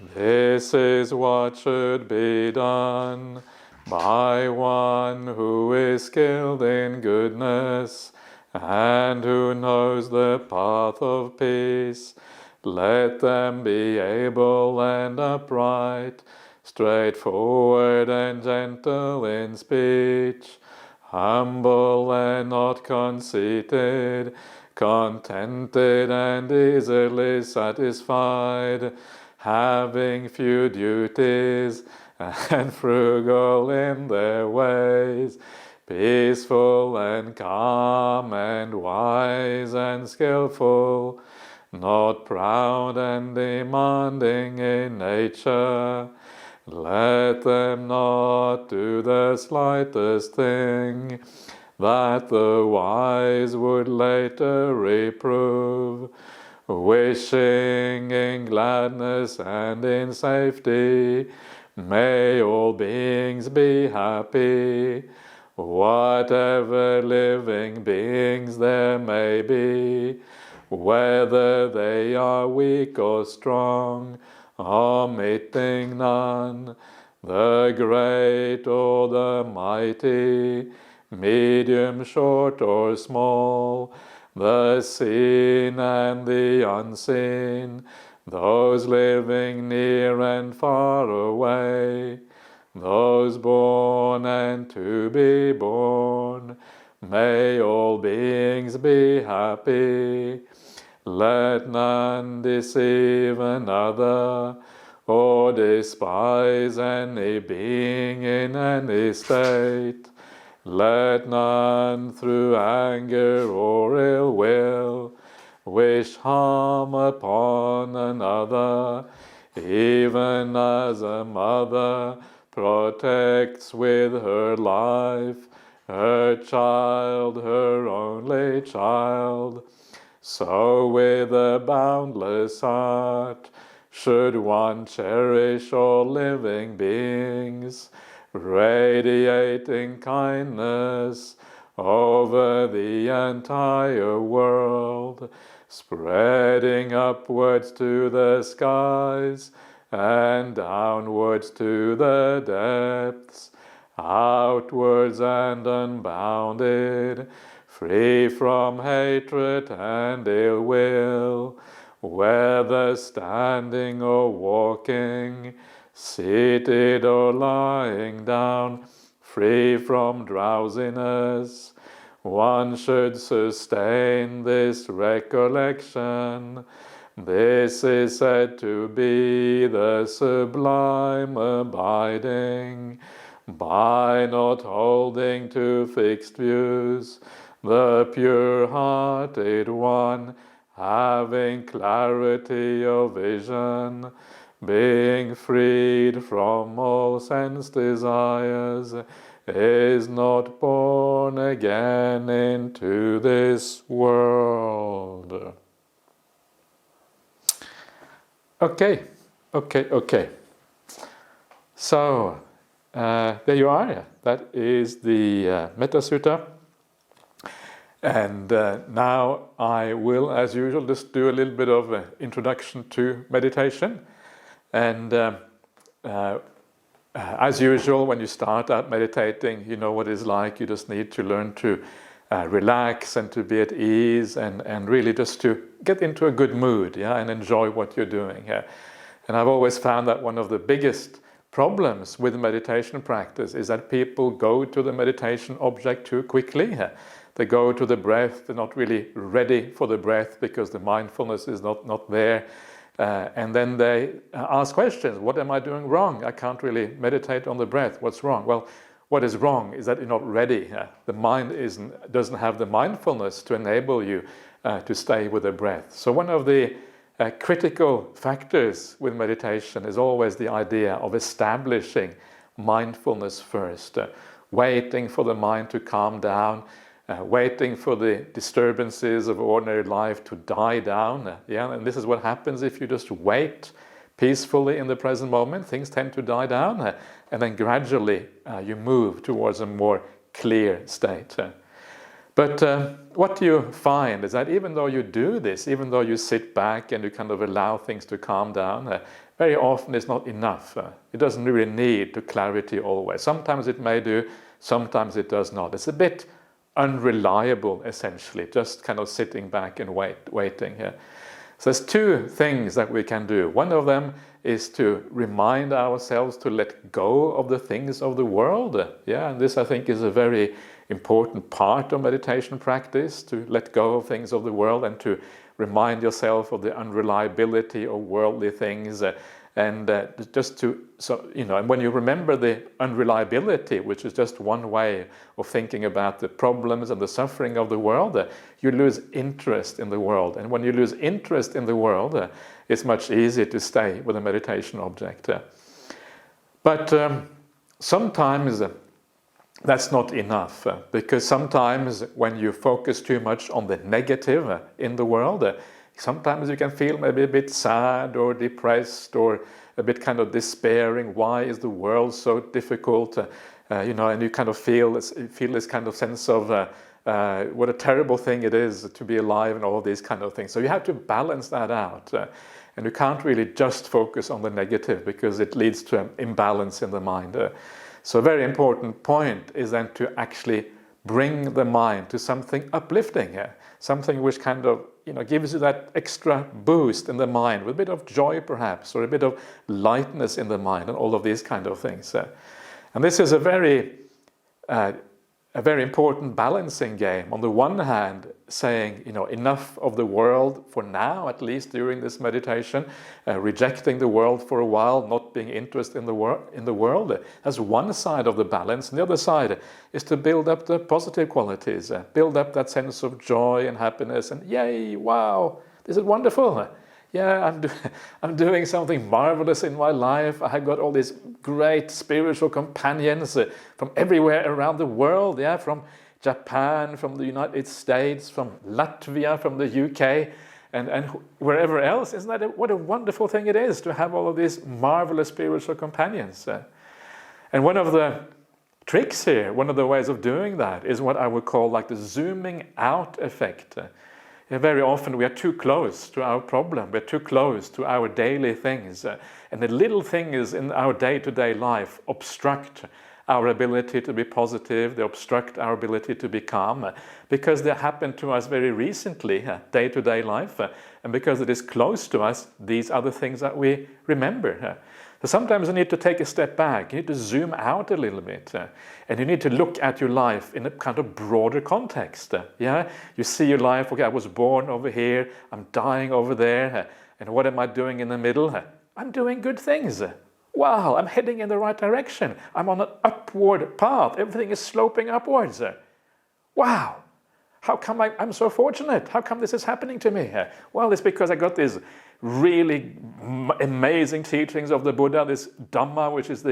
This is what should be done by one who is skilled in goodness and who knows the path of peace. Let them be able and upright, straightforward and gentle in speech, humble and not conceited, contented and easily satisfied, having few duties and frugal in their ways, peaceful and calm and wise and skillful, not proud and demanding in nature. Let them not do the slightest thing that the wise would later reprove, wishing in gladness and in safety. May all beings be happy, whatever living beings there may be, whether they are weak or strong, omitting none, the great or the mighty, medium, short or small, the seen and the unseen, those living near and far away, those born and to be born. May all beings be happy. Let none deceive another, or despise any being in any state. Let none through anger or ill will wish harm upon another, even as a mother protects with her life her child, her only child. So with a boundless heart should one cherish all living beings, radiating kindness over the entire world, spreading upwards to the skies and downwards to the depths, outwards and unbounded, free from hatred and ill will, whether standing or walking, seated or lying down, free from drowsiness. One should sustain this recollection. This is said to be the sublime abiding, by not holding to fixed views, the pure-hearted one, having clarity of vision, being freed from all sense desires, is not born again into this world. Okay. So, there you are. That is the Metta Sutta. And now I will, as usual, just do a little bit of an introduction to meditation. And as usual, when you start out meditating, you know what it's like. You just need to learn to relax and to be at ease and really just to get into a good mood, and enjoy what you're doing here. And I've always found that one of the biggest problems with meditation practice is that people go to the meditation object too quickly. They go to the breath, they're not really ready for the breath because the mindfulness is not there. And then they ask questions. What am I doing wrong? I can't really meditate on the breath. What's wrong? Well, what is wrong is that you're not ready. The mind doesn't have the mindfulness to enable you to stay with the breath. So one of the critical factors with meditation is always the idea of establishing mindfulness first, waiting for the mind to calm down, waiting for the disturbances of ordinary life to die down. And this is what happens if you just wait peacefully in the present moment. Things tend to die down, and then gradually you move towards a more clear state. But what you find is that even though you do this, even though you sit back and you kind of allow things to calm down, very often it's not enough. It doesn't really need to clarity always. Sometimes it may do, sometimes it does not. It's a bit unreliable, essentially, just kind of sitting back and waiting here. So there's two things that we can do. One of them is to remind ourselves to let go of the things of the world. And this, I think, is a very important part of meditation practice, to let go of things of the world and to remind yourself of the unreliability of worldly things. And just to, and when you remember the unreliability, which is just one way of thinking about the problems and the suffering of the world, you lose interest in the world. And when you lose interest in the world, it's much easier to stay with a meditation object. But sometimes that's not enough, because sometimes when you focus too much on the negative in the world, sometimes you can feel maybe a bit sad or depressed or a bit kind of despairing. Why is the world so difficult? And you kind of feel this kind of sense of what a terrible thing it is to be alive and all these kind of things. So you have to balance that out. And you can't really just focus on the negative, because it leads to an imbalance in the mind. So a very important point is then to actually bring the mind to something uplifting, something which kind of gives you that extra boost in the mind, with a bit of joy perhaps, or a bit of lightness in the mind, and all of these kind of things. And this is a very important balancing game. On the one hand, saying, enough of the world for now, at least during this meditation, rejecting the world for a while, not being interested in the world. That's one side of the balance. And the other side is to build up the positive qualities, build up that sense of joy and happiness, and yay, wow, this is wonderful. I'm doing something marvelous in my life. I have got all these great spiritual companions from everywhere around the world, from Japan, from the United States, from Latvia, from the UK, and wherever else. Isn't that what a wonderful thing it is to have all of these marvelous spiritual companions? And one of the tricks here, one of the ways of doing that, is what I would call like the zooming out effect. Very often we are too close to our problem, we're too close to our daily things, and the little things in our day-to-day life obstruct our ability to be positive, they obstruct our ability to be calm, because they happen to us very recently, day-to-day life, and because it is close to us, these are the things that we remember. So sometimes you need to take a step back, you need to zoom out a little bit, and you need to look at your life in a kind of broader context. You see your life, okay, I was born over here, I'm dying over there, and what am I doing in the middle? I'm doing good things. Wow, I'm heading in the right direction. I'm on an upward path. Everything is sloping upwards. Wow, how come I'm so fortunate? How come this is happening to me? Well, it's because I got these really amazing teachings of the Buddha, this Dhamma, which is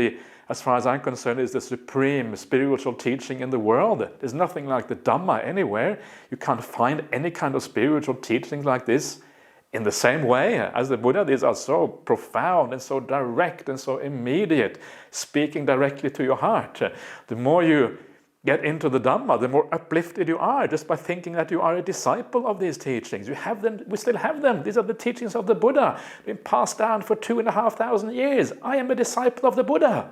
as far as I'm concerned, is the supreme spiritual teaching in the world. There's nothing like the Dhamma anywhere. You can't find any kind of spiritual teaching like this in the same way as the Buddha. These are so profound and so direct and so immediate, speaking directly to your heart. The more you get into the Dhamma, the more uplifted you are just by thinking that you are a disciple of these teachings. You have them, we still have them. These are the teachings of the Buddha, been passed down for 2,500 years. I am a disciple of the Buddha.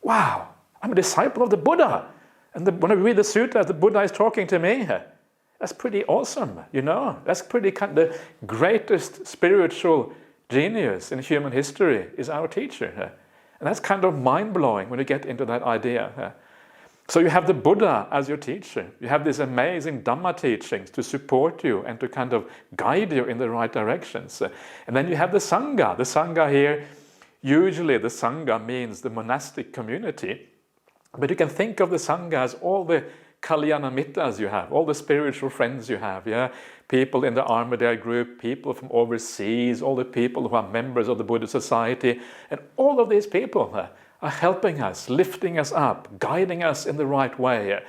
Wow, I'm a disciple of the Buddha. And when I read the sutta, the Buddha is talking to me. That's pretty awesome, That's pretty the greatest spiritual genius in human history is our teacher. And that's kind of mind-blowing when you get into that idea. So you have the Buddha as your teacher. You have these amazing Dhamma teachings to support you and to kind of guide you in the right directions. And then you have the Sangha. The Sangha here, usually the Sangha means the monastic community. But you can think of the Sangha as all the Kalyana Mittas you have, all the spiritual friends you have, people in the Armadale group, people from overseas, all the people who are members of the Buddhist Society, and all of these people are helping us, lifting us up, guiding us in the right way.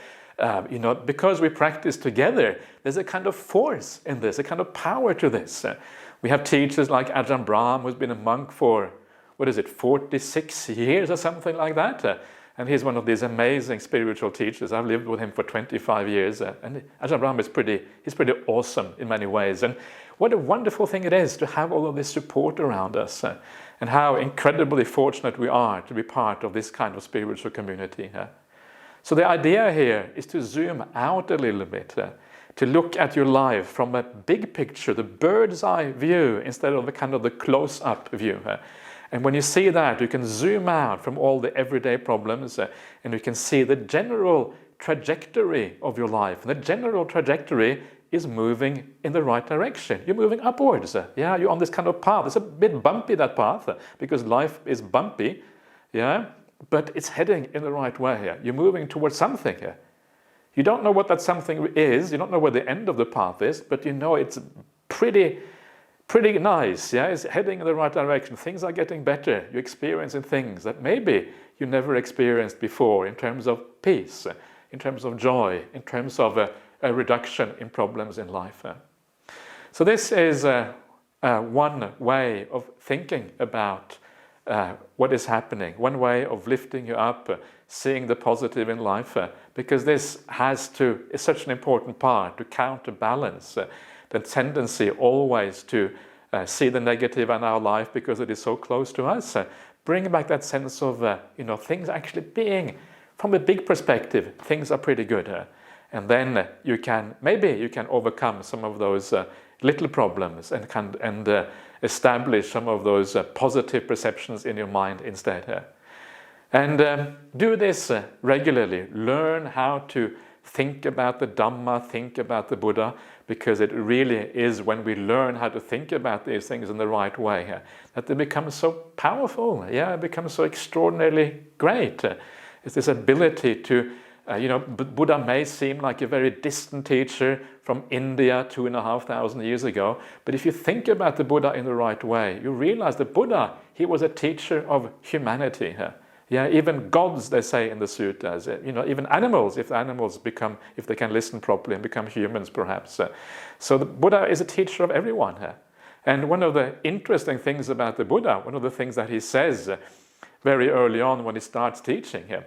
Because we practice together, there's a kind of force in this, a kind of power to this. We have teachers like Ajahn Bramali, who's been a monk for, 46 years or something like that. And he's one of these amazing spiritual teachers. I've lived with him for 25 years. And Ajahn Bramali he's pretty awesome in many ways. And what a wonderful thing it is to have all of this support around us. And how incredibly fortunate we are to be part of this kind of spiritual community. So the idea here is to zoom out a little bit, to look at your life from a big picture, the bird's eye view, instead of the close-up view. And when you see that, you can zoom out from all the everyday problems and you can see the general trajectory of your life. And the general trajectory is moving in the right direction. You're moving upwards. Yeah, you're on this kind of path. It's a bit bumpy, that path, because life is bumpy. Yeah, but it's heading in the right way. You're moving towards something. You don't know what that something is. You don't know where the end of the path is, but you know it's pretty nice. Yeah, it's heading in the right direction. Things are getting better. You're experiencing things that maybe you never experienced before, in terms of peace, in terms of joy, in terms of a reduction in problems in life. So this is one way of thinking about what is happening, one way of lifting you up, seeing the positive in life, because this is such an important part to counterbalance the tendency always to see the negative in our life because it is so close to us. Bring back that sense of things actually being, from a big perspective, things are pretty good. And then you can overcome some of those little problems and establish some of those positive perceptions in your mind instead. And do this regularly. Learn how to think about the Dhamma, think about the Buddha, because it really is when we learn how to think about these things in the right way that they become so powerful. Yeah, it becomes so extraordinarily great. It's this ability to Buddha may seem like a very distant teacher from India 2,500 years ago, but if you think about the Buddha in the right way, you realize the Buddha, he was a teacher of humanity. Yeah, even gods, they say in the suttas, even animals, if they can listen properly and become humans perhaps. So the Buddha is a teacher of everyone. And one of the interesting things about the Buddha, one of the things that he says very early on when he starts teaching here,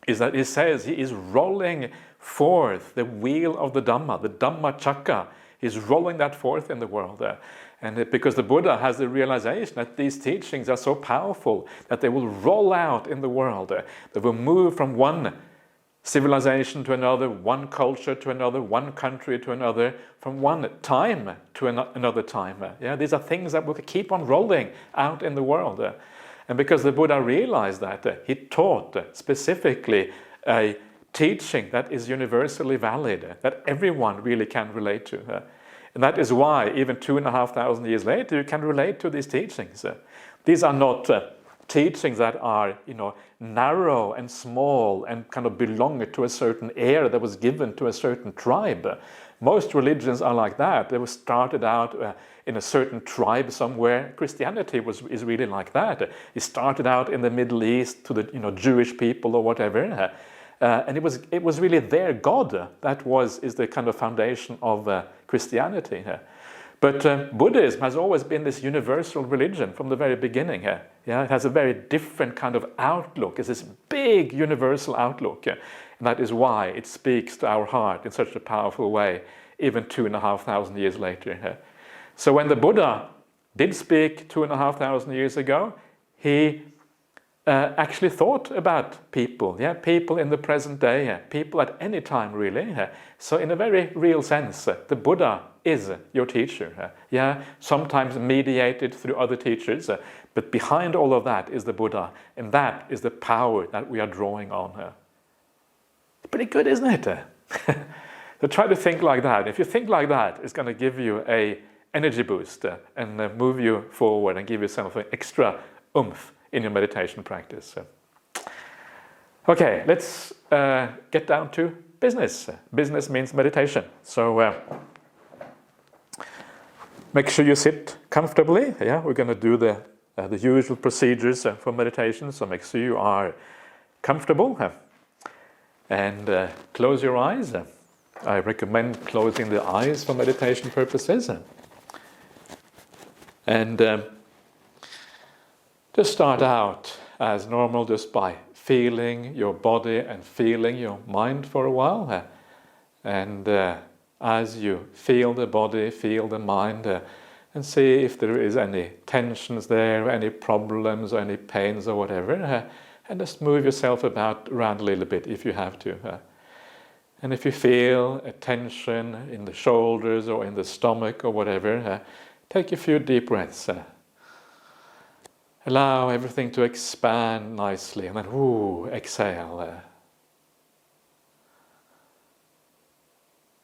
is that he says he is rolling forth the wheel of the Dhamma chakra. He's rolling that forth in the world. And because the Buddha has the realization that these teachings are so powerful that they will roll out in the world. They will move from one civilization to another, one culture to another, one country to another, from one time to another time. Yeah, these are things that will keep on rolling out in the world. And because the Buddha realized that, he taught specifically a teaching that is universally valid, that everyone really can relate to. And that is why, even 2,500 years later, you can relate to these teachings. These are not teachings that are, narrow and small and kind of belong to a certain era that was given to a certain tribe. Most religions are like that. They were started out in a certain tribe somewhere. Christianity is really like that. It started out in the Middle East to the Jewish people or whatever. And it was really their God that is the kind of foundation of Christianity. But Buddhism has always been this universal religion from the very beginning. Yeah, it has a very different kind of outlook. It's this big universal outlook. And that is why it speaks to our heart in such a powerful way, even 2,500 years later. So when the Buddha did speak 2,500 years ago, he actually thought about people, people in the present day, people at any time really. So in a very real sense, the Buddha is your teacher. Sometimes mediated through other teachers, but behind all of that is the Buddha, and that is the power that we are drawing on. It's pretty good, isn't it? So try to think like that. If you think like that, it's going to give you an energy boost and move you forward and give you something extra oomph in your meditation practice. Okay, let's get down to business. Business means meditation. So make sure you sit comfortably. Yeah, we're going to do the usual procedures for meditation. So make sure you are comfortable and close your eyes. I recommend closing the eyes for meditation purposes. And just start out as normal, just by feeling your body and feeling your mind for a while. And as you feel the body, feel the mind, and see if there is any tensions there, any problems, or any pains or whatever, and just move yourself around a little bit if you have to. And if you feel a tension in the shoulders or in the stomach or whatever, take a few deep breaths. Allow everything to expand nicely, and then exhale.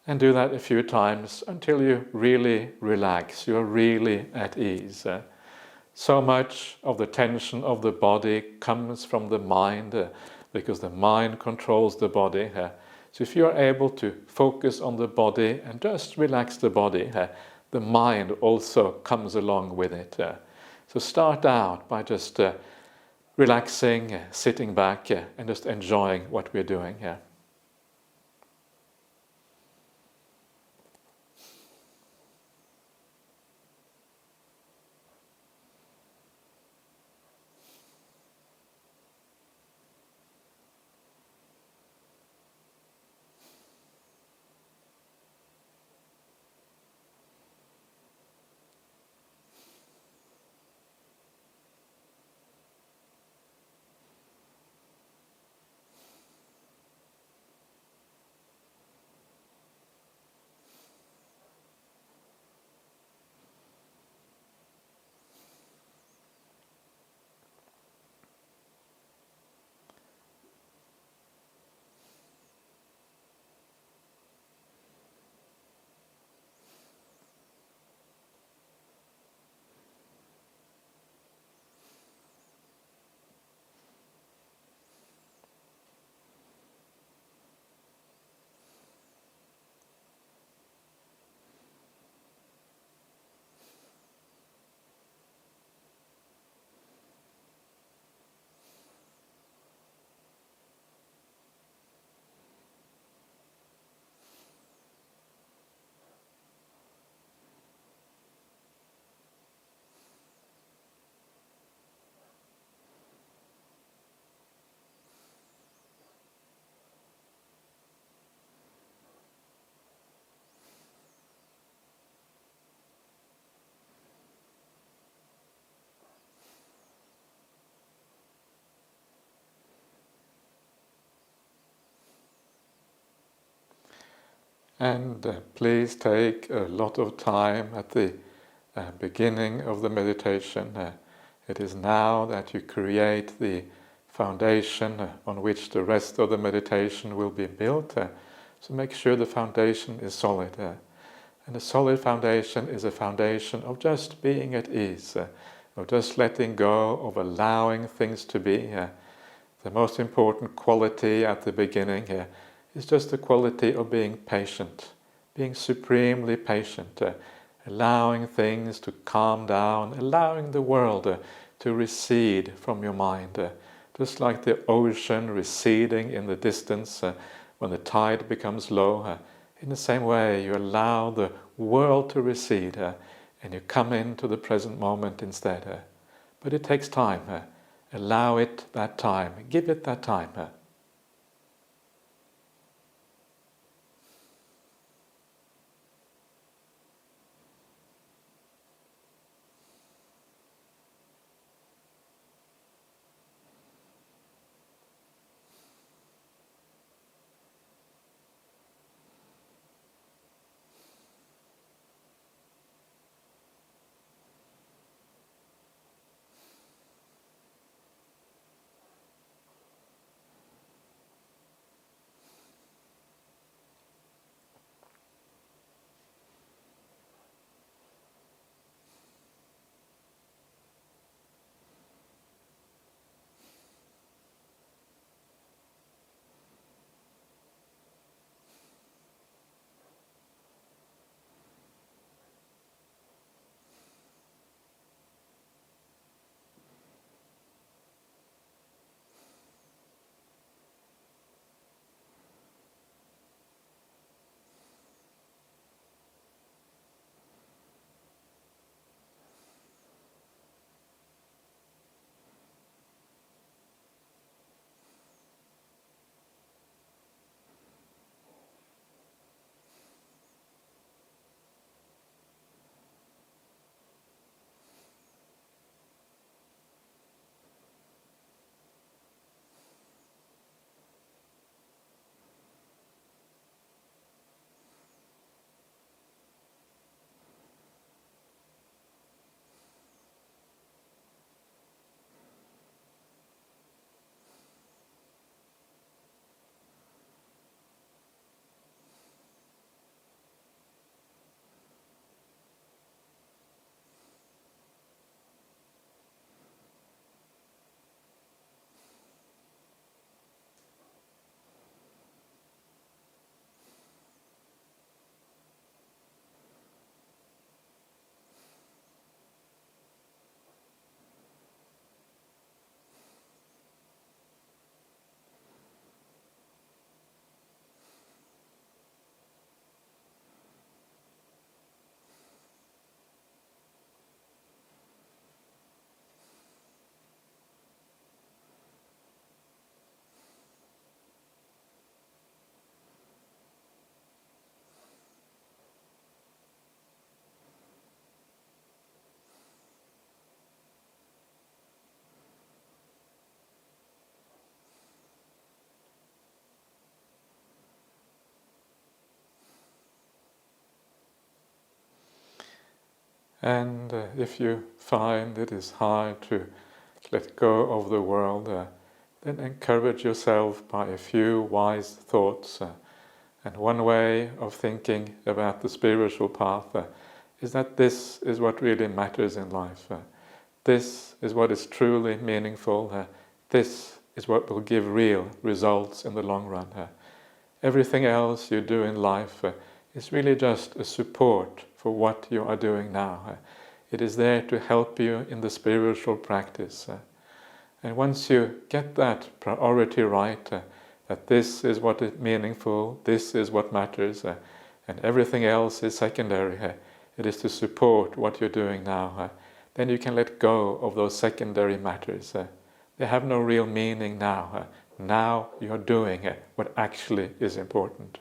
And do that a few times until you really relax, you're really at ease. So much of the tension of the body comes from the mind, because the mind controls the body. So if you are able to focus on the body and just relax the body, the mind also comes along with it. So start out by just relaxing, sitting back, and just enjoying what we're doing here. And please take a lot of time at the beginning of the meditation. It is now that you create the foundation on which the rest of the meditation will be built. So make sure the foundation is solid. And a solid foundation is a foundation of just being at ease, of just letting go, of allowing things to be. The most important quality at the beginning here is just the quality of being patient, being supremely patient, allowing things to calm down, allowing the world to recede from your mind, just like the ocean receding in the distance when the tide becomes low. In the same way, you allow the world to recede and you come into the present moment instead. But it takes time. Allow it that time. Give it that time. And if you find it is hard to let go of the world, then encourage yourself by a few wise thoughts. And one way of thinking about the spiritual path is that this is what really matters in life. This is what is truly meaningful. This is what will give real results in the long run. Everything else you do in life is really just a support for what you are doing now. It is there to help you in the spiritual practice. And once you get that priority right, that this is what is meaningful, this is what matters, and everything else is secondary, it is to support what you're doing now, then you can let go of those secondary matters. They have no real meaning now. Now you're doing what actually is important.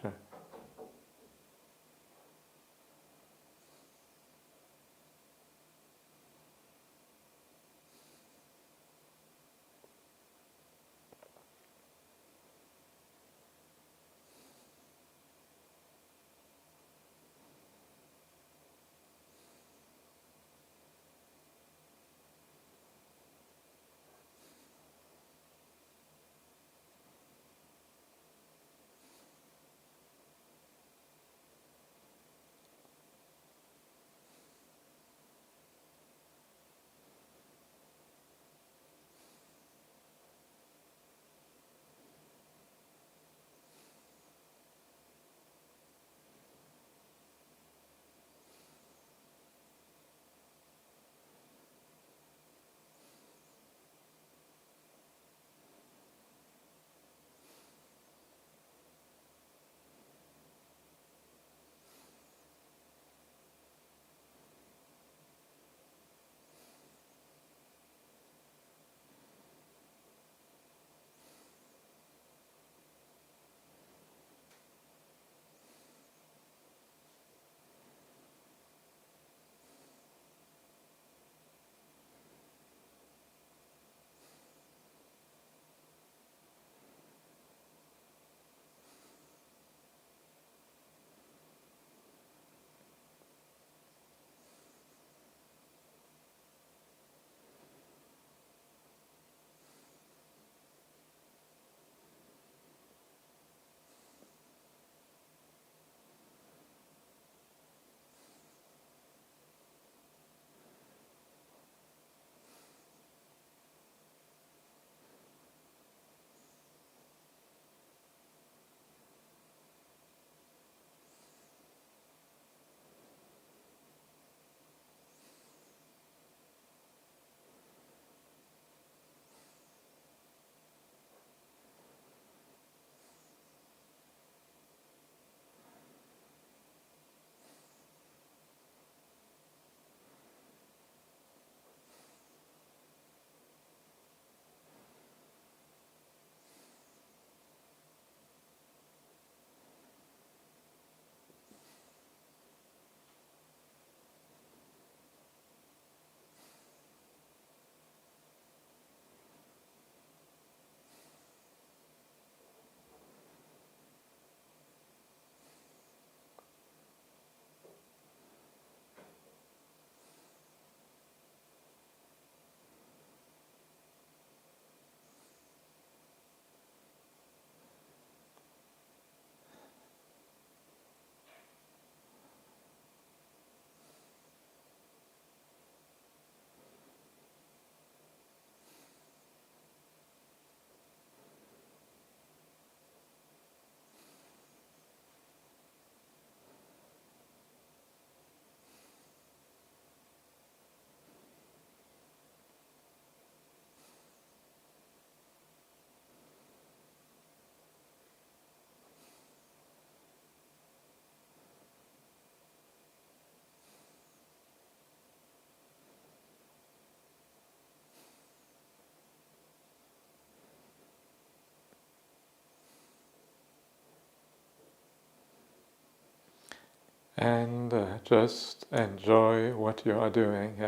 And just enjoy what you are doing.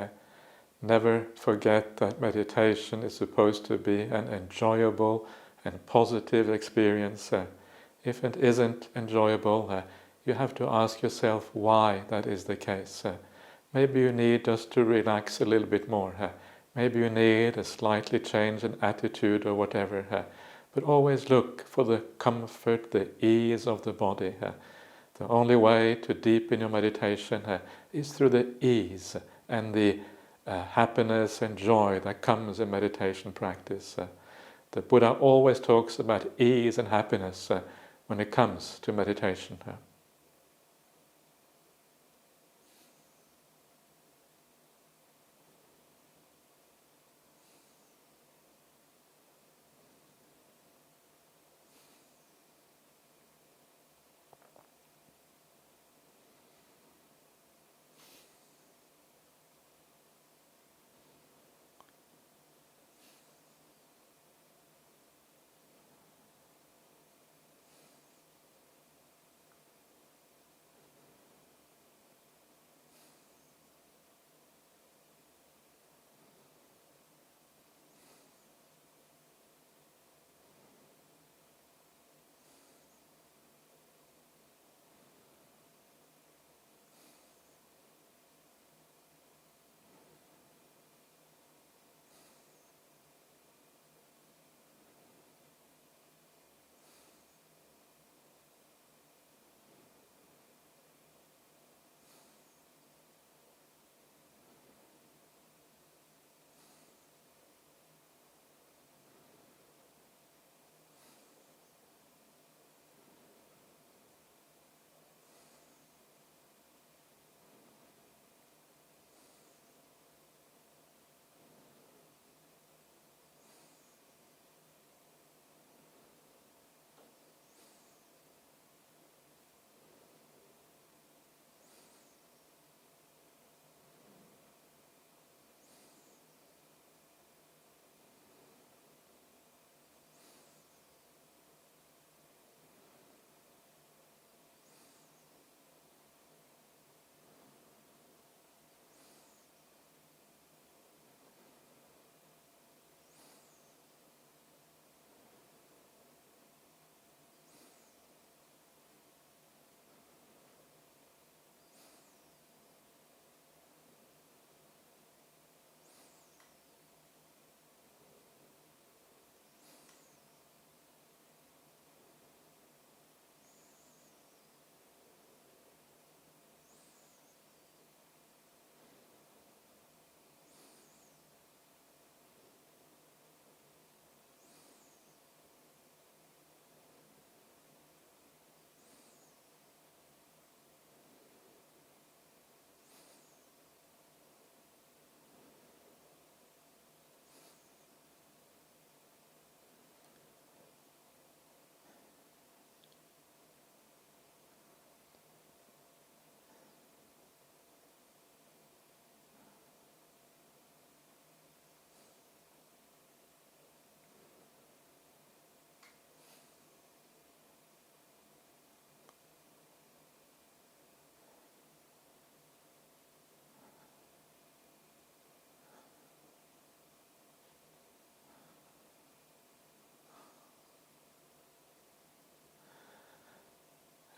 Never forget that meditation is supposed to be an enjoyable and positive experience. If it isn't enjoyable, you have to ask yourself why that is the case. Maybe you need just to relax a little bit more. Maybe you need a slightly change in attitude or whatever. But always look for the comfort, the ease of the body. The only way to deepen your meditation is through the ease and the happiness and joy that comes in meditation practice. The Buddha always talks about ease and happiness when it comes to meditation.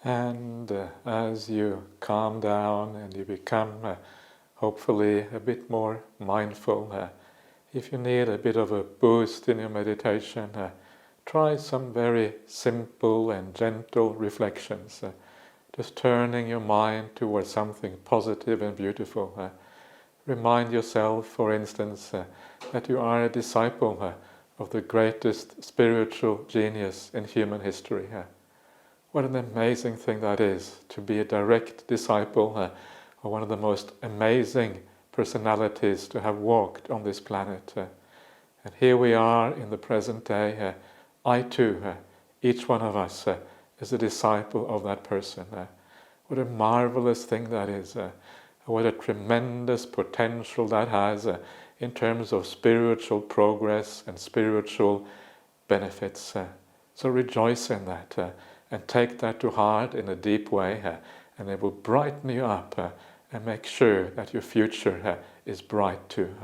And as you calm down and you become hopefully a bit more mindful, if you need a bit of a boost in your meditation, try some very simple and gentle reflections. Just turning your mind towards something positive and beautiful. Remind yourself, for instance, that you are a disciple of the greatest spiritual genius in human history. What an amazing thing that is, to be a direct disciple of one of the most amazing personalities to have walked on this planet. And here we are in the present day. I too, each one of us, is a disciple of that person. What a marvelous thing that is. What a tremendous potential that has in terms of spiritual progress and spiritual benefits. So rejoice in that. And take that to heart in a deep way, and it will brighten you up and make sure that your future is bright too.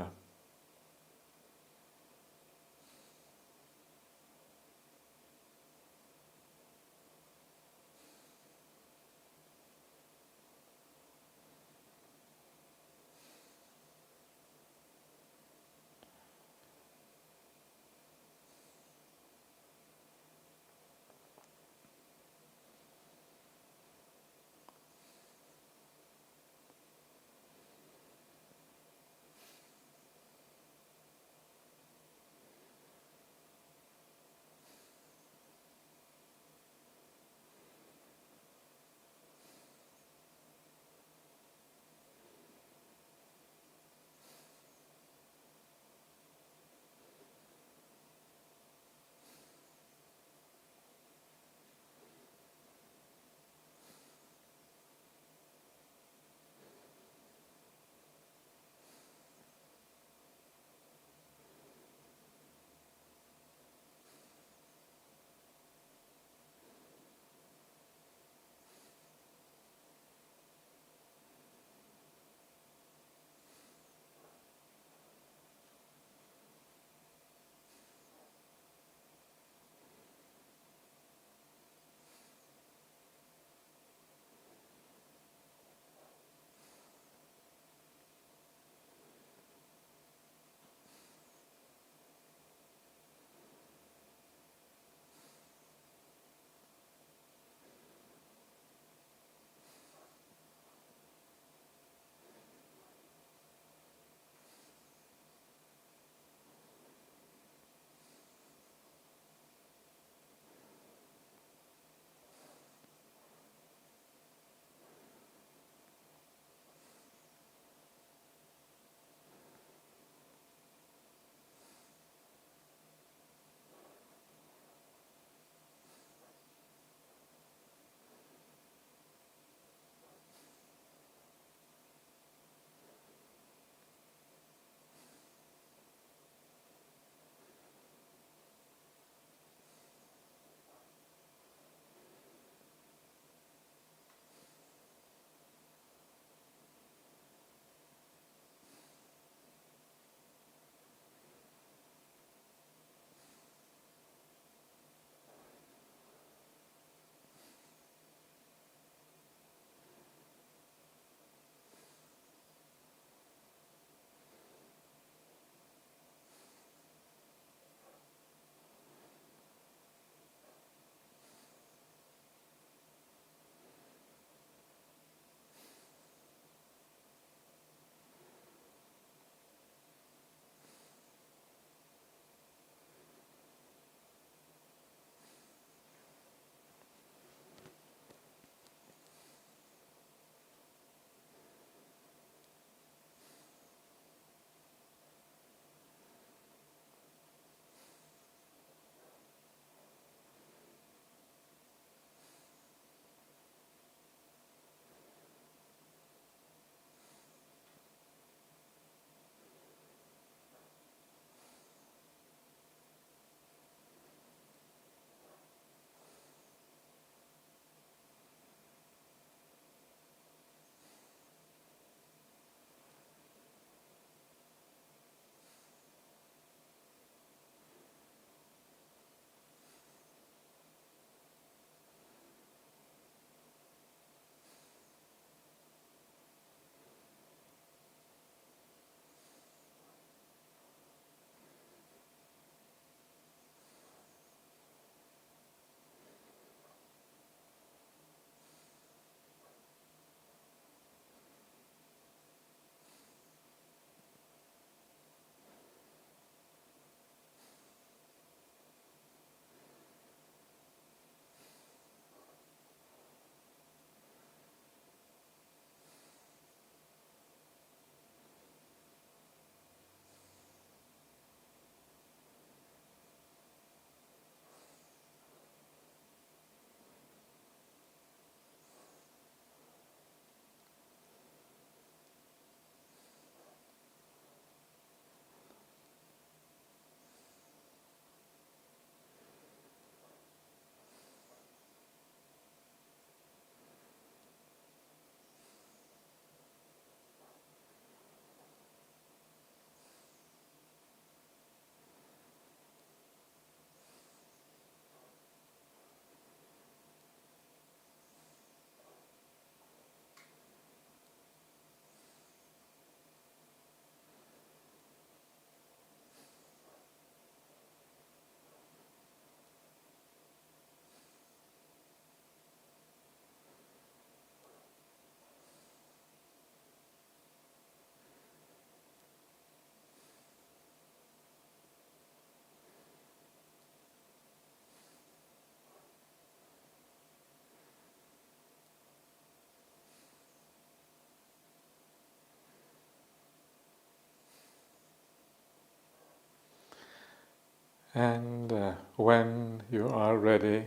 And when you are ready,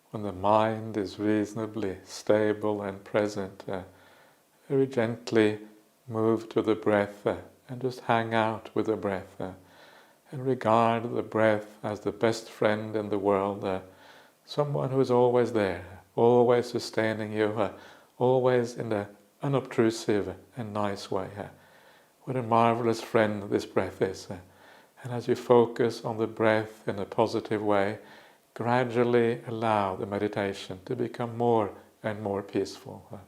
when the mind is reasonably stable and present, very gently move to the breath and just hang out with the breath and regard the breath as the best friend in the world, someone who is always there, always sustaining you, always in an unobtrusive and nice way. What a marvelous friend this breath is. And as you focus on the breath in a positive way, gradually allow the meditation to become more and more peaceful.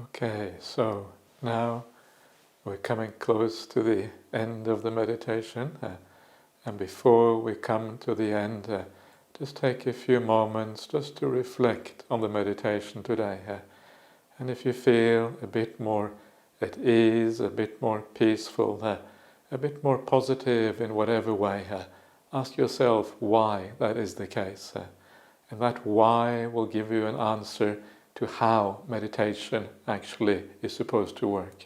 Okay, so now we're coming close to the end of the meditation, and before we come to the end, just take a few moments just to reflect on the meditation today. And if you feel a bit more at ease, a bit more peaceful, a bit more positive in whatever way, ask yourself why that is the case. And that why will give you an answer to how meditation actually is supposed to work.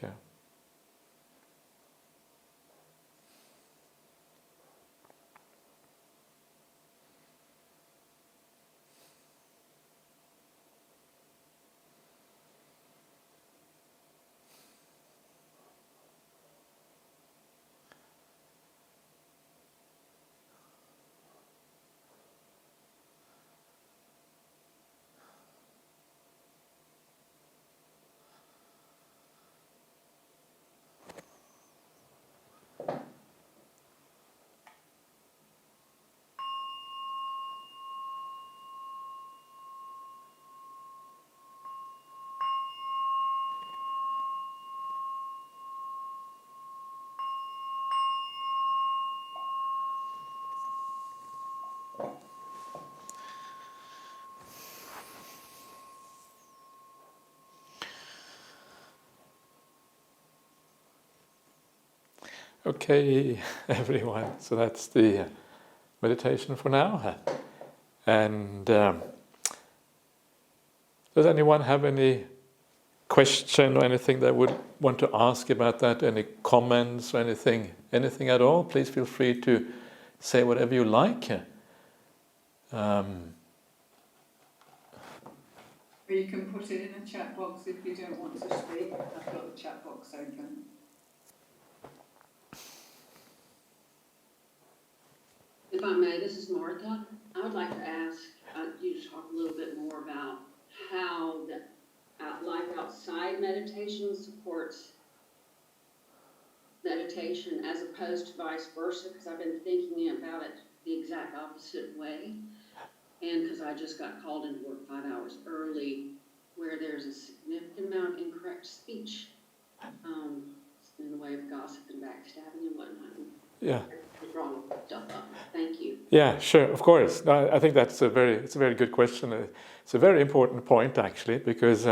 Okay, everyone, so that's the meditation for now. And does anyone have any question or anything they would want to ask about that? Any comments or anything at all? Please feel free to say whatever you like. Or you can put it in a chat box if you don't want to speak. I've got the chat box open. If I may, this is Martha. I would like to ask you to talk a little bit more about how the life outside meditation supports meditation as opposed to vice versa, because I've been thinking about it the exact opposite way. And because I just got called into work 5 hours early, where there's a significant amount of incorrect speech in the way of gossip and backstabbing and whatnot. Yeah. Wrong stuff up. Thank you. Yeah, sure, of course. No, I think it's a very good question. It's a very important point actually, because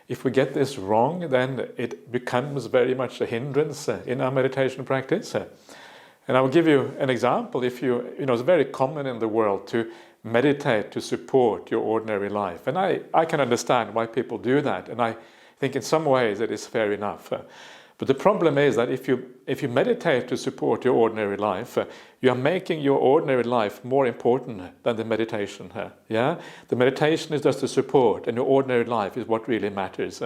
if we get this wrong, then it becomes very much a hindrance in our meditation practice. And I will give you an example. If it's very common in the world to meditate to support your ordinary life, and I can understand why people do that, and I think in some ways it is fair enough. But the problem is that if you meditate to support your ordinary life, you are making your ordinary life more important than the meditation. Yeah, the meditation is just a support, and your ordinary life is what really matters.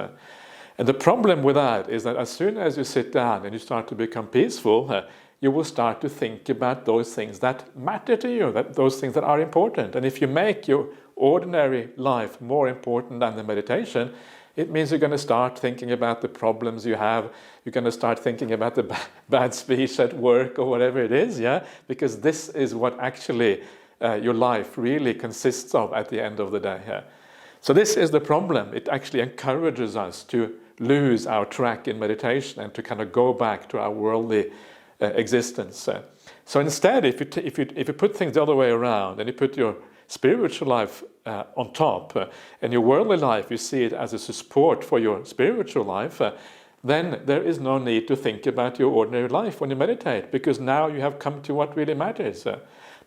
And the problem with that is that as soon as you sit down and you start to become peaceful, you will start to think about those things that matter to you, those things that are important. And if you make your ordinary life more important than the meditation, it means you're going to start thinking about the problems you have. You're going to start thinking about the bad speech at work or whatever it is, yeah? Because this is what actually your life really consists of at the end of the day. Yeah? So this is the problem. It actually encourages us to lose our track in meditation and to kind of go back to our worldly existence. So instead, if you put things the other way around and you put your spiritual life on top, and your worldly life, you see it as a support for your spiritual life, then there is no need to think about your ordinary life when you meditate, because now you have come to what really matters.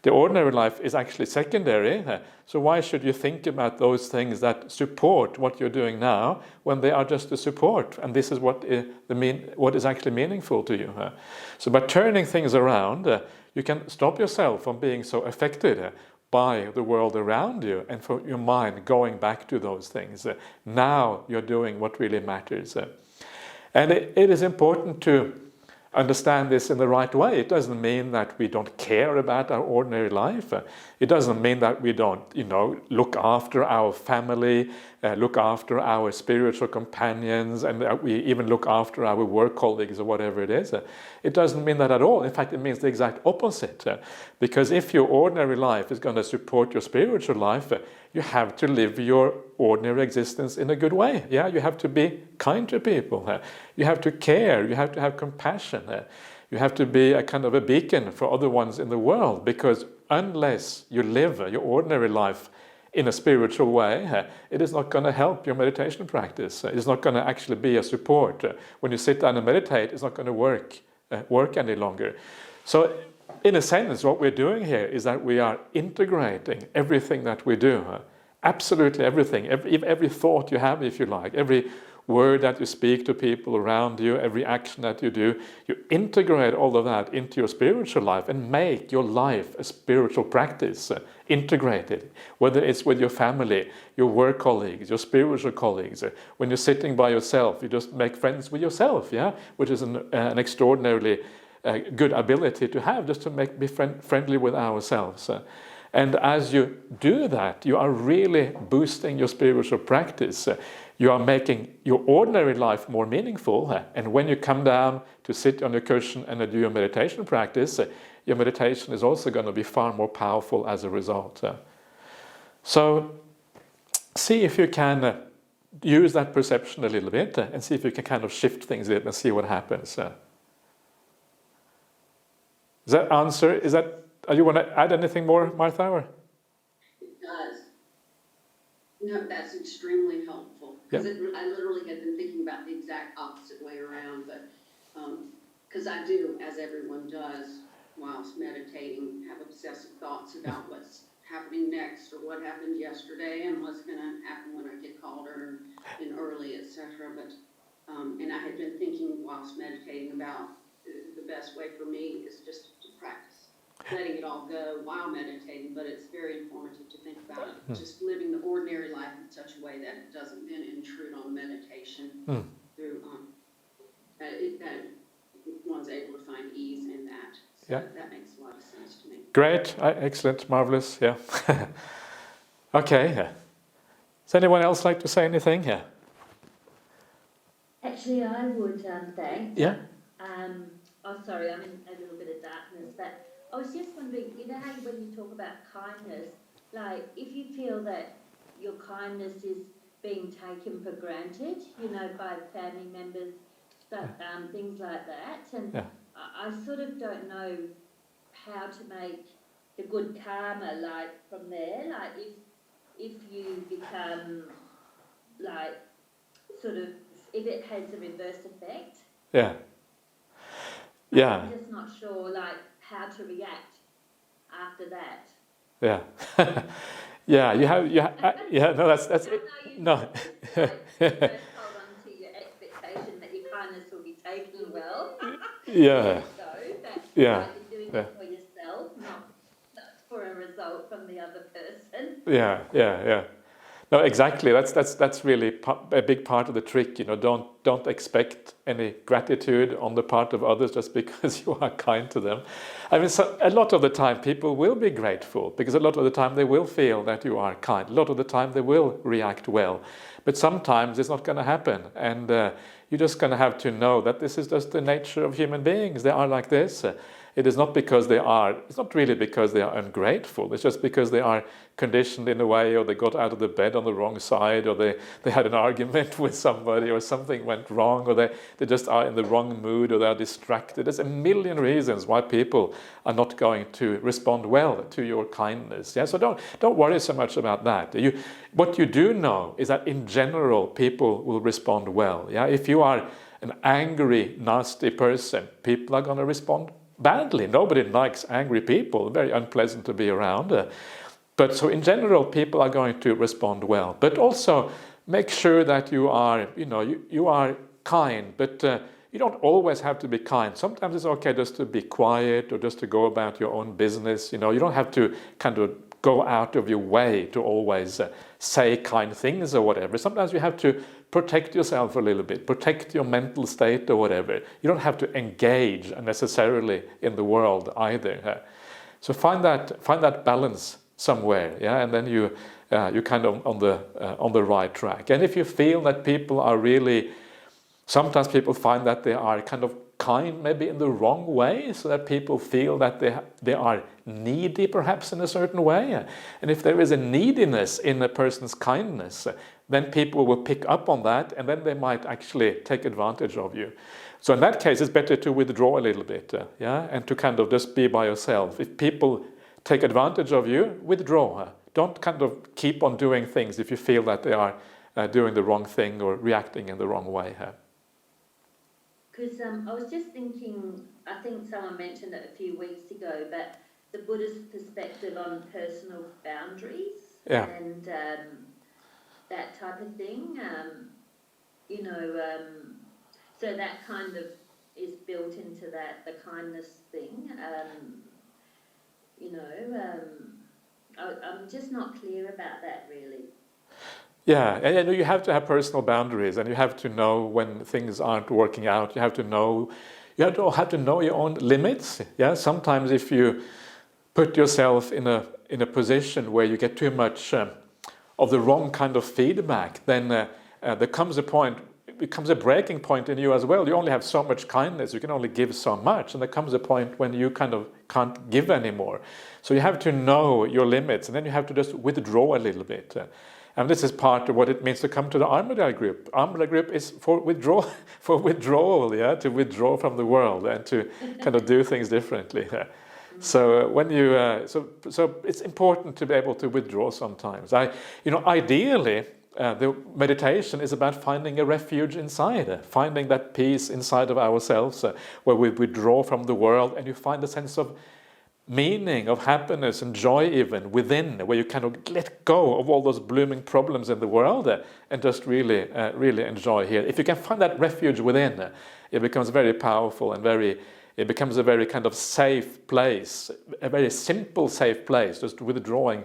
The ordinary life is actually secondary, so why should you think about those things that support what you're doing now when they are just a support, and this is what is actually meaningful to you. So by turning things around, you can stop yourself from being so affected by the world around you, and for your mind going back to those things. Now you're doing what really matters. And it is important to understand this in the right way. It doesn't mean that we don't care about our ordinary life. It doesn't mean that we don't, look after our family, look after our spiritual companions, and we even look after our work colleagues or whatever it is. It doesn't mean that at all. In fact, it means the exact opposite. Because if your ordinary life is going to support your spiritual life, you have to live your ordinary existence in a good way. Yeah, you have to be kind to people. You have to care. You have to have compassion. You have to be a kind of a beacon for other ones in the world. Because unless you live your ordinary life in a spiritual way, it is not going to help your meditation practice. It's not going to actually be a support. When you sit down and meditate, it's not going to work any longer. So, in a sense, what we're doing here is that we are integrating everything that we do. Absolutely everything. Every thought you have, if you like, every word that you speak to people around you, every action that you do, you integrate all of that into your spiritual life and make your life a spiritual practice. Integrate it. Whether it's with your family, your work colleagues, your spiritual colleagues. When you're sitting by yourself, you just make friends with yourself, yeah? Which is an extraordinarily good ability to have, just to be friendly with ourselves. And as you do that, you are really boosting your spiritual practice. You are making your ordinary life more meaningful. And when you come down to sit on your cushion and do your meditation practice, your meditation is also going to be far more powerful as a result. So see if you can use that perception a little bit and see if you can kind of shift things a bit and see what happens. Does that answer? You want to add anything more, Martha? Or? It does. No, that's extremely helpful. Because I literally had been thinking about the exact opposite way around, but because I do, as everyone does, whilst meditating, have obsessive thoughts about what's happening next or what happened yesterday and what's going to happen when I get called in early, etc. But and I had been thinking whilst meditating about the best way for me is just to practice letting it all go while meditating, but it's very informative to think about it. Just living the ordinary life in such a way that it doesn't then intrude on meditation through that one's able to find ease in that. So that makes a lot of sense to me. Great, excellent, marvelous, yeah. Okay. Does anyone else like to say anything? Yeah. Actually, I would thanks. Yeah. Sorry, I'm in a little bit of darkness, but I was just wondering, how when you talk about kindness, like if you feel that your kindness is being taken for granted, by family members, things like that, and I sort of don't know how to make the good karma, like from there, like if you become like sort of, if it has a reverse effect. Yeah. Yeah. I'm just not sure, like, how to react after that. Yeah. Yeah. No, that's it. No. Hold on to your expectation that your kindness will be taken well. Yeah. So that you're doing it for yourself, not for a result from the other person. Yeah. No, exactly. That's really a big part of the trick. Don't expect any gratitude on the part of others just because you are kind to them. I mean, so a lot of the time people will be grateful because a lot of the time they will feel that you are kind. A lot of the time they will react well, but sometimes it's not going to happen, and you're just going to have to know that this is just the nature of human beings. They are like this. It is not because it's not really because they are ungrateful. It's just because they are conditioned in a way, or they got out of the bed on the wrong side, or they had an argument with somebody, or something went wrong, or they just are in the wrong mood, or they are distracted. There's a million reasons why people are not going to respond well to your kindness. Yeah, so don't worry so much about that. What you do know is that in general people will respond well. Yeah, if you are an angry, nasty person, people are going to respond badly. Nobody likes angry people. Very unpleasant to be around. But so in general, people are going to respond well. But also make sure that you are, you are kind. But you don't always have to be kind. Sometimes it's okay just to be quiet or just to go about your own business. You don't have to kind of go out of your way to always say kind things or whatever. Sometimes you have to protect yourself a little bit, protect your mental state or whatever. You don't have to engage necessarily in the world either. So find that balance somewhere, yeah, and then you're kind of on the right track. And if you feel that people are really, sometimes people find that they are kind of kind maybe in the wrong way, so that people feel that they are needy perhaps in a certain way. And if there is a neediness in a person's kindness, then people will pick up on that, and then they might actually take advantage of you. So in that case, it's better to withdraw a little bit, and to kind of just be by yourself. If people take advantage of you, withdraw. Don't kind of keep on doing things if you feel that they are doing the wrong thing or reacting in the wrong way. Because I was just thinking, I think someone mentioned it a few weeks ago, but the Buddhist perspective on personal boundaries and that type of thing, so that kind of is built into that, the kindness thing, I'm just not clear about that really. Yeah, and you have to have personal boundaries, and you have to know when things aren't working out. You have to know your own limits. Yeah, sometimes if you put yourself in a position where you get too much of the wrong kind of feedback, then there comes a point. It becomes a breaking point in you as well. You only have so much kindness. You can only give so much, and there comes a point when you kind of can't give anymore. So you have to know your limits, and then you have to just withdraw a little bit. And this is part of what it means to come to the Armadale group. Armadale group is for withdrawal, yeah, to withdraw from the world and to kind of do things differently. So when you, so it's important to be able to withdraw sometimes. Ideally, the meditation is about finding a refuge inside, finding that peace inside of ourselves, where we withdraw from the world, and you find a sense of meaning, of happiness and joy even within, where you kind of let go of all those blooming problems in the world and just really enjoy here. If you can find that refuge within, it becomes very powerful and it becomes a very kind of safe place, a very simple safe place, just withdrawing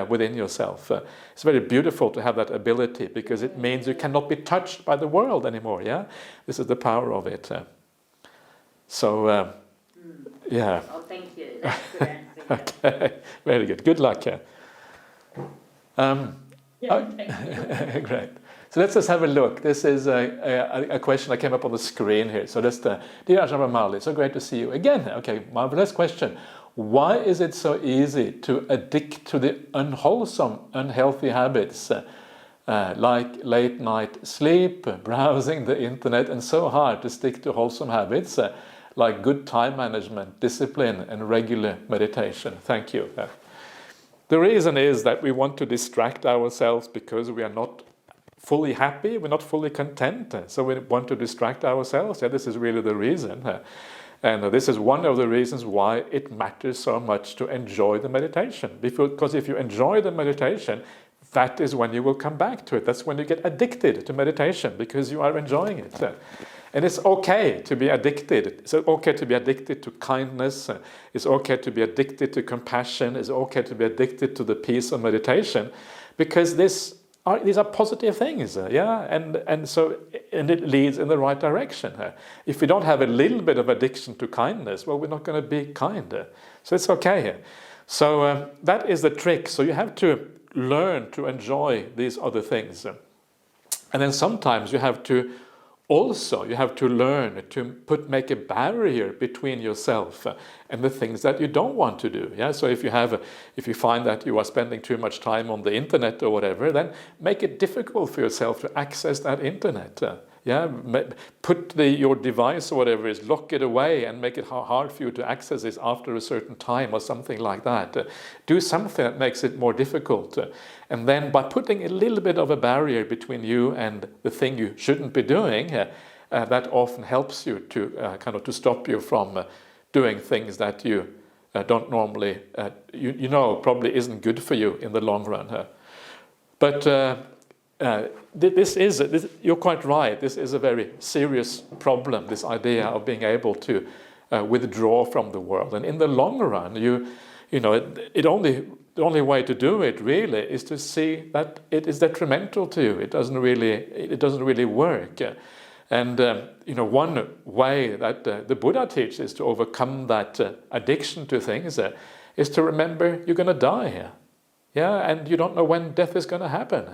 within yourself. It's very beautiful to have that ability, because it means you cannot be touched by the world anymore, yeah? This is the power of it. Yeah. Oh, thank you. That's a good answer. Okay, very good. Good luck. Yeah, thank you. Great. So let's just have a look. This is a question that came up on the screen here. So just, dear Ajahn Bramali, so great to see you again. Okay, marvelous question. Why is it so easy to addict to the unwholesome, unhealthy habits like late night sleep, browsing the internet, and so hard to stick to wholesome habits like good time management, discipline, and regular meditation? Thank you. The reason is that we want to distract ourselves because we are not fully happy, we're not fully content, so we want to distract ourselves. Yeah, this is really the reason. And this is one of the reasons why it matters so much to enjoy the meditation. Because if you enjoy the meditation, that is when you will come back to it. That's when you get addicted to meditation, because you are enjoying it. And it's okay to be addicted. It's okay to be addicted to kindness. It's okay to be addicted to compassion. It's okay to be addicted to the peace of meditation, because these are positive things, and it leads in the right direction. If we don't have a little bit of addiction to kindness, well, we're not going to be kind. So it's okay. So that is the trick. So you have to learn to enjoy these other things, and then sometimes you have to learn to make a barrier between yourself and the things that you don't want to do. Yeah. So if you find that you are spending too much time on the internet or whatever, then make it difficult for yourself to access that internet. Put your device or whatever is, lock it away and make it hard for you to access it after a certain time or something like that. Do something that makes it more difficult. And then by putting a little bit of a barrier between you and the thing you shouldn't be doing, that often helps you to to stop you from doing things that you don't normally, probably isn't good for you in the long run. But you're quite right. This is a very serious problem, this idea of being able to withdraw from the world. And in the long run, the only way to do it really is to see that it is detrimental to you. It doesn't really work. And one way that the Buddha teaches to overcome that addiction to things is to remember you're going to die here. Yeah, and you don't know when death is going to happen.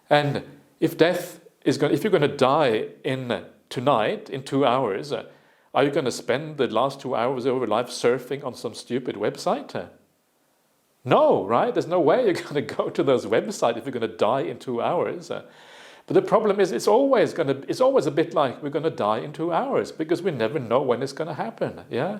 And if you're going to die tonight in 2 hours, are you going to spend the last 2 hours of your life surfing on some stupid website? No, right? There's no way you're going to go to those websites if you're going to die in 2 hours. But the problem is it's always a bit like we're going to die in 2 hours, because we never know when it's going to happen. Yeah.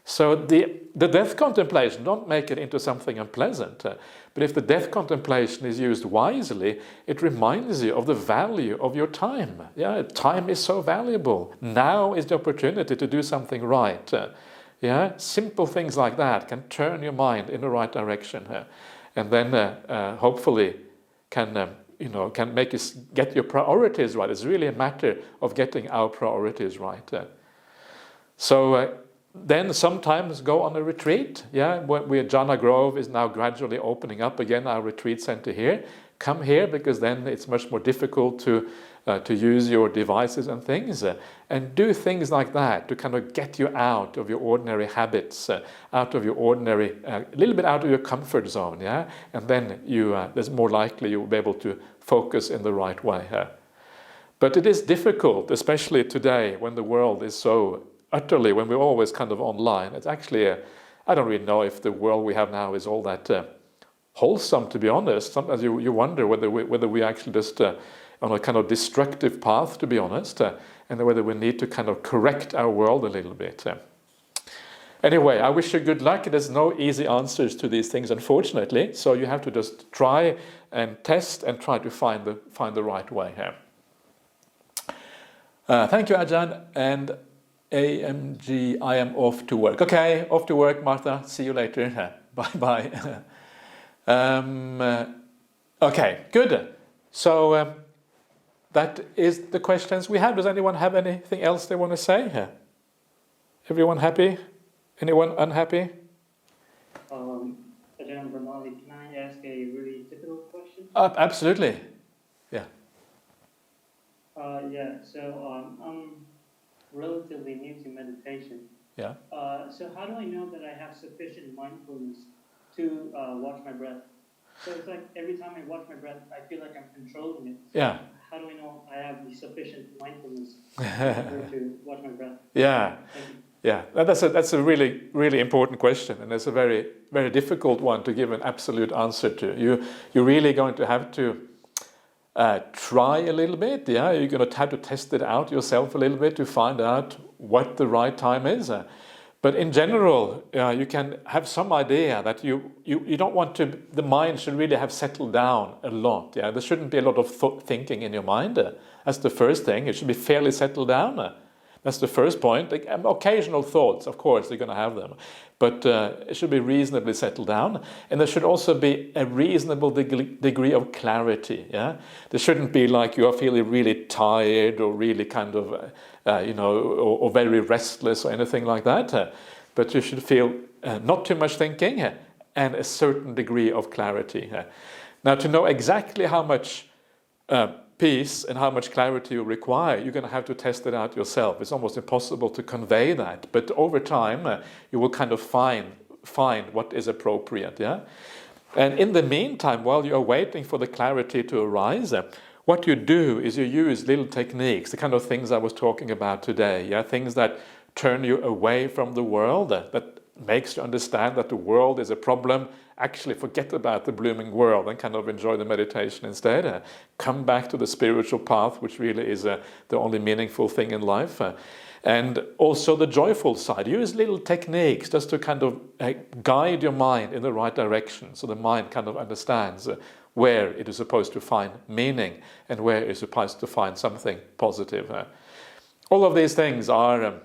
So the death contemplation, don't make it into something unpleasant. But if the death contemplation is used wisely, it reminds you of the value of your time. Yeah, time is so valuable. Now is the opportunity to do something right. Yeah, simple things like that can turn your mind in the right direction, and then hopefully can make you get your priorities right. It's really a matter of getting our priorities right. Then sometimes go on a retreat. Yeah, Jhana Grove is now gradually opening up again, our retreat center here. Come here, because then it's much more difficult to use your devices and things, and do things like that to kind of get you out of your ordinary habits, out of your ordinary, a little bit out of your comfort zone. Yeah, and then there's more likely you'll be able to focus in the right way. But it is difficult, especially today when the world is so utterly, when we're always kind of online. It's actually, I don't really know if the world we have now is all that wholesome, to be honest. Sometimes you wonder whether we actually just on a kind of destructive path, to be honest, and whether we need to kind of correct our world a little bit. Anyway, I wish you good luck. There's no easy answers to these things, unfortunately, so you have to just try and test and try to find the right way here. Thank you, Ajahn, and AMG, I am off to work. Okay, off to work, Martha. See you later. Bye-bye. Okay, good. So that is the questions we have. Does anyone have anything else they want to say? Everyone happy? Anyone unhappy? Ajahn Bramali, can I ask a really difficult question? Absolutely. Yeah. So I'm relatively new to meditation. Yeah. So how do I know that I have sufficient mindfulness to watch my breath? So it's like every time I watch my breath, I feel like I'm controlling it. So Yeah. How do I know I have the sufficient mindfulness to watch my breath? Yeah. Thank you. Yeah, that's a really, really important question, and it's a very, very difficult one to give an absolute answer to. You're really going to have to try a little bit. Yeah, you're going to have to test it out yourself a little bit to find out what the right time is. But in general, you can have some idea that you don't want to. The mind should really have settled down a lot. Yeah, there shouldn't be a lot of thinking in your mind. That's the first thing. It should be fairly settled down. That's the first point. Occasional thoughts, of course, you're going to have them, but it should be reasonably settled down, and there should also be a reasonable degree of clarity. Yeah, there shouldn't be like you are feeling really tired or really kind of, or very restless or anything like that. But you should feel not too much thinking and a certain degree of clarity. Now, to know exactly how much peace and how much clarity you require, you're going to have to test it out yourself. It's almost impossible to convey that, but over time you will kind of find what is appropriate. Yeah, and in the meantime, while you're waiting for the clarity to arise, what you do is you use little techniques, the kind of things I was talking about today. Yeah, things that turn you away from the world, that makes you understand that the world is a problem. Actually forget about the blooming world and kind of enjoy the meditation instead. Come back to the spiritual path, which really is the only meaningful thing in life. And also the joyful side. Use little techniques just to kind of guide your mind in the right direction, so the mind kind of understands where it is supposed to find meaning and where it is supposed to find something positive. All of these things are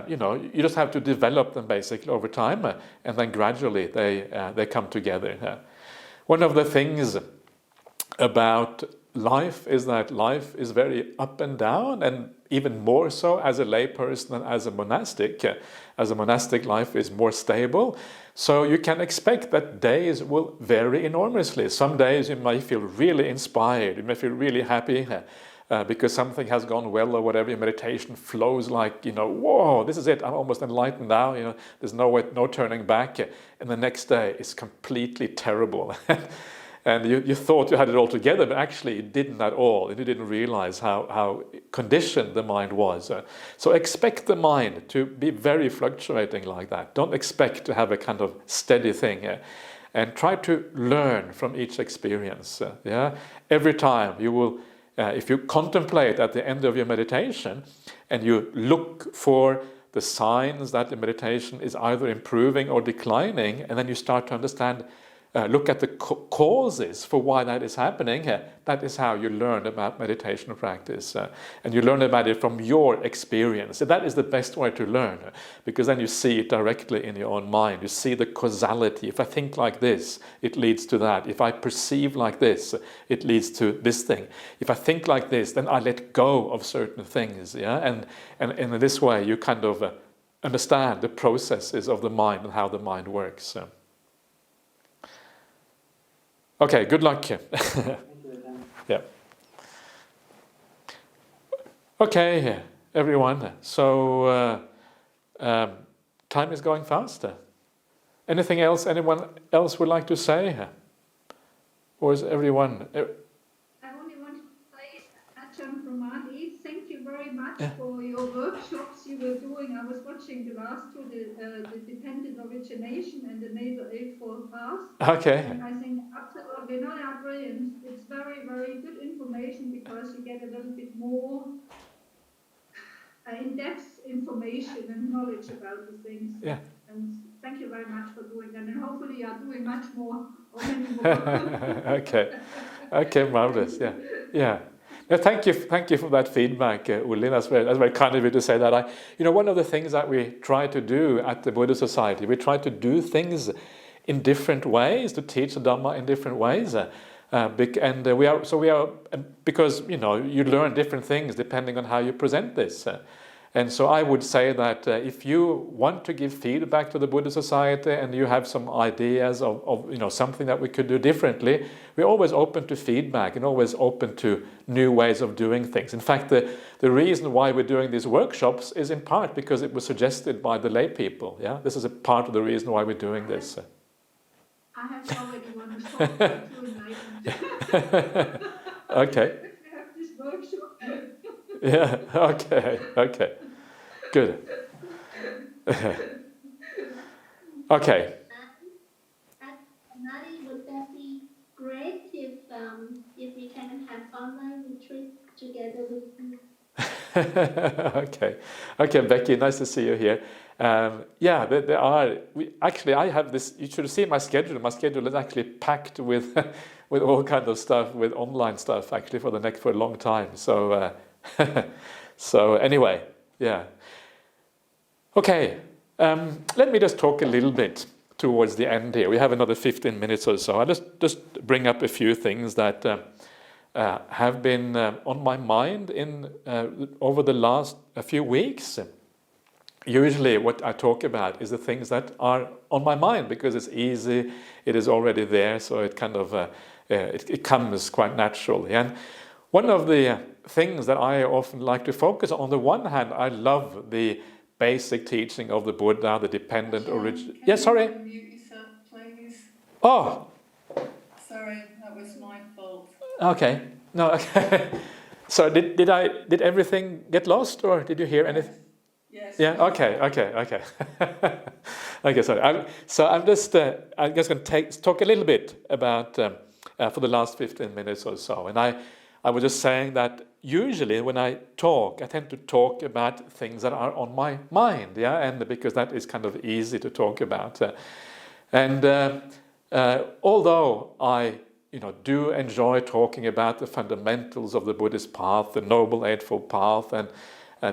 you just have to develop them basically over time, and then gradually they come together. One of the things about life is that life is very up and down, and even more so as a layperson than as a monastic. As a monastic, life is more stable. So you can expect that days will vary enormously. Some days you may feel really inspired, you may feel really happy because something has gone well or whatever. Your meditation flows like, whoa, this is it, I'm almost enlightened now, there's no turning back. And the next day it's completely terrible. And you thought you had it all together, but actually you didn't at all. You didn't realize how conditioned the mind was. So expect the mind to be very fluctuating like that. Don't expect to have a kind of steady thing. And try to learn from each experience. Every time you will, if you contemplate at the end of your meditation and you look for the signs that the meditation is either improving or declining, and then you start to understand, look at the causes for why that is happening. That is how you learn about meditation practice. And you learn about it from your experience. And that is the best way to learn, because then you see it directly in your own mind. You see the causality. If I think like this, it leads to that. If I perceive like this, it leads to this thing. If I think like this, then I let go of certain things. And in this way, you kind of understand the processes of the mind and how the mind works. Okay, good luck. Yeah. Okay, everyone. So time is going faster. Anything else anyone else would like to say? Or is everyone... I only want to say, Ajahn Bramali, thank you very much for your workshops you were doing. I was watching the last two, the dependent origination and the nasal eightfold path. Okay. And I think absolutely, no, they are brilliant. It's very, very good information because you get a little bit more in-depth information and knowledge about the things. Yeah. And thank you very much for doing that. And hopefully you are doing much more or many more. Okay, marvelous. Yeah. No, thank you for that feedback, Uli. That's very kind of you to say that. One of the things that we try to do at the Buddha Society, we try to do things in different ways, to teach the Dhamma in different ways, because you learn different things depending on how you present this. And so I would say that if you want to give feedback to the Buddha Society and you have some ideas of something that we could do differently, we're always open to feedback and always open to new ways of doing things. In fact, the reason why we're doing these workshops is in part because it was suggested by the lay people. Yeah, this is a part of the reason why we're doing this. I have already one short to enlighten. Okay. We have this workshop. Yeah. Okay. Good. Okay. Mari, would that be great if we can have online retreat together with you? Okay, Becky, nice to see you here. There are. I have this. You should see my schedule. My schedule is actually packed with with all kinds of stuff, with online stuff, actually for a long time. So anyway, yeah. Okay, let me just talk a little bit towards the end here. We have another 15 minutes or so. I'll just bring up a few things that have been on my mind over the last few weeks. Usually what I talk about is the things that are on my mind because it's easy, it is already there, so it kind of it comes quite naturally. And one of the things that I often like to focus on the one hand, I love the basic teaching of the Buddha, the dependent origin. Yeah, sorry. Mute yourself, please. Oh. Sorry, that was my fault. Okay. No. Okay. So did everything get lost, or did you hear anything? Yes. Yeah. Okay. Okay. Sorry. I'm just going to talk a little bit about for the last 15 minutes or so, and I was just saying that usually when I talk, I tend to talk about things that are on my mind, and because that is kind of easy to talk about. Although I do enjoy talking about the fundamentals of the Buddhist path, the Noble Eightfold Path, and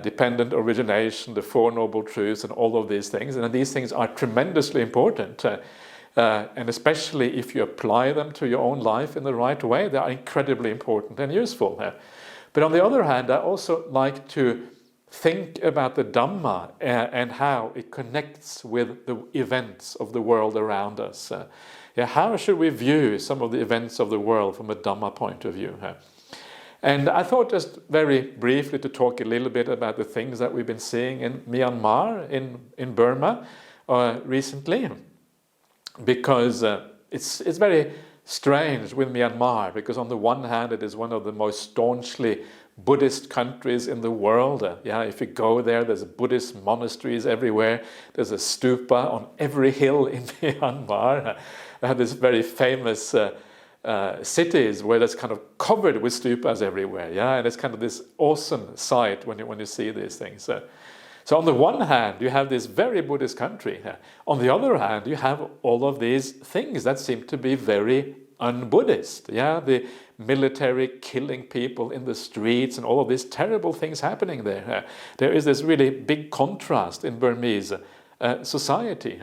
dependent origination, the Four Noble Truths, and all of these things, and these things are tremendously important. And especially if you apply them to your own life in the right way, they are incredibly important and useful. But on the other hand, I also like to think about the Dhamma and how it connects with the events of the world around us. How should we view some of the events of the world from a Dhamma point of view? And I thought just very briefly to talk a little bit about the things that we've been seeing in Myanmar, in Burma recently, because it's very strange with Myanmar, because on the one hand it is one of the most staunchly Buddhist countries in the world. If you go there, there's Buddhist monasteries everywhere. There's a stupa on every hill in Myanmar. There's very famous cities where that's kind of covered with stupas everywhere. And it's kind of this awesome sight when you see these things. So on the one hand, you have this very Buddhist country. On the other hand, you have all of these things that seem to be very un-Buddhist. The military killing people in the streets and all of these terrible things happening there. There is this really big contrast in Burmese society.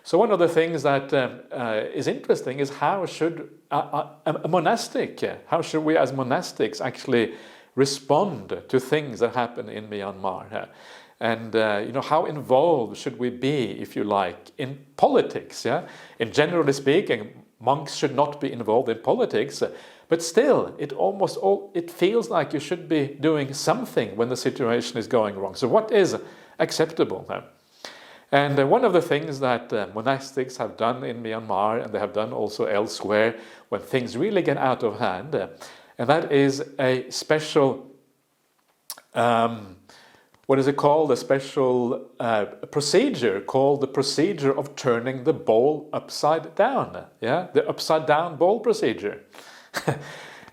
So one of the things that is interesting is how should a monastic, how should we as monastics actually respond to things that happen in Myanmar? And how involved should we be, if you like, in politics? In generally speaking, monks should not be involved in politics, but still, it feels like you should be doing something when the situation is going wrong. So what is acceptable? And one of the things that monastics have done in Myanmar, and they have done also elsewhere, when things really get out of hand, and that is a special what is it called? A special procedure called the procedure of turning the bowl upside down. The upside down bowl procedure.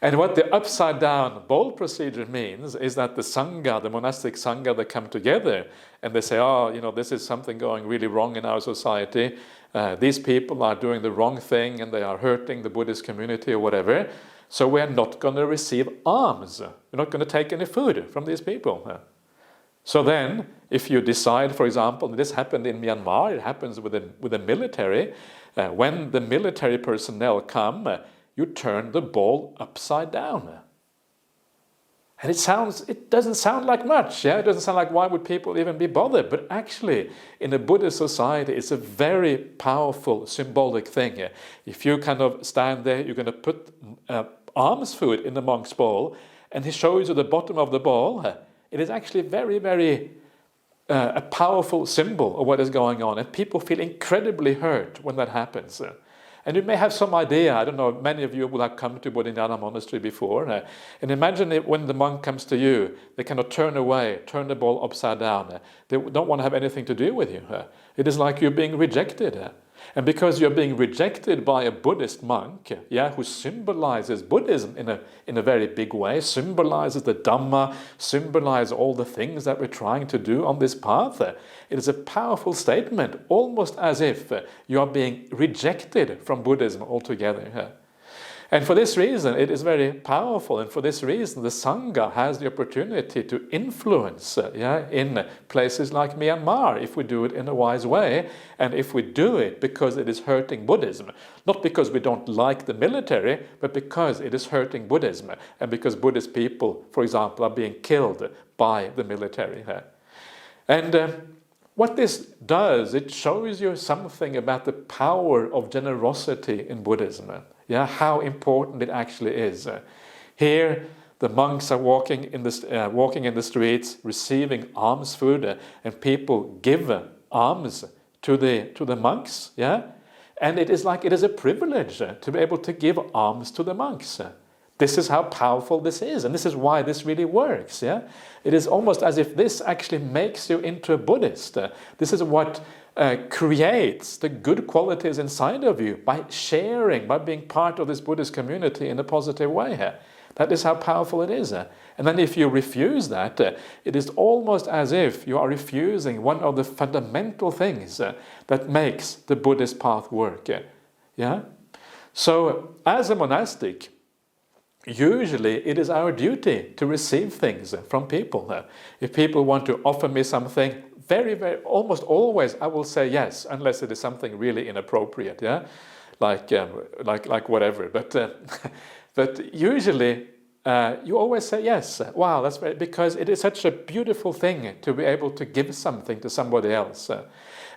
And what the upside down bowl procedure means is that the sangha, the monastic sangha, they come together and they say, this is something going really wrong in our society. These people are doing the wrong thing and they are hurting the Buddhist community or whatever. So we are not going to receive alms. We're not going to take any food from these people. So then, if you decide, for example, this happened in Myanmar, it happens with the military, when the military personnel come, you turn the bowl upside down. And it doesn't sound like much, It doesn't sound like why would people even be bothered, but actually, in a Buddhist society, it's a very powerful symbolic thing. If you kind of stand there, you're going to put alms food in the monk's bowl, and he shows you the bottom of the bowl. It is actually very, very a powerful symbol of what is going on. And people feel incredibly hurt when that happens. And you may have some idea, I don't know, many of you will have come to Bodhinyana Monastery before. And imagine when the monk comes to you, they kind of turn away, turn the bowl upside down. They don't want to have anything to do with you. It is like you're being rejected. And because you're being rejected by a Buddhist monk, who symbolizes Buddhism in a very big way, symbolizes the Dhamma, symbolizes all the things that we're trying to do on this path, it is a powerful statement, almost as if you are being rejected from Buddhism altogether. And for this reason, it is very powerful. And for this reason, the Sangha has the opportunity to influence in places like Myanmar, if we do it in a wise way. And if we do it because it is hurting Buddhism. Not because we don't like the military, but because it is hurting Buddhism. And because Buddhist people, for example, are being killed by the military. And what this does, it shows you something about the power of generosity in Buddhism. How important it actually is. Here, the monks are walking in the streets, receiving alms food, and people give alms to the monks. And it is a privilege to be able to give alms to the monks. This is how powerful this is, and this is why this really works. It is almost as if this actually makes you into a Buddhist. This is what creates the good qualities inside of you by sharing, by being part of this Buddhist community in a positive way. That is how powerful it is. And then if you refuse that, it is almost as if you are refusing one of the fundamental things that makes the Buddhist path work. So as a monastic, usually it is our duty to receive things from people. If people want to offer me something, almost always I will say yes, unless it is something really inappropriate, yeah, like whatever. But usually you always say yes. Wow, that's very, because it is such a beautiful thing to be able to give something to somebody else.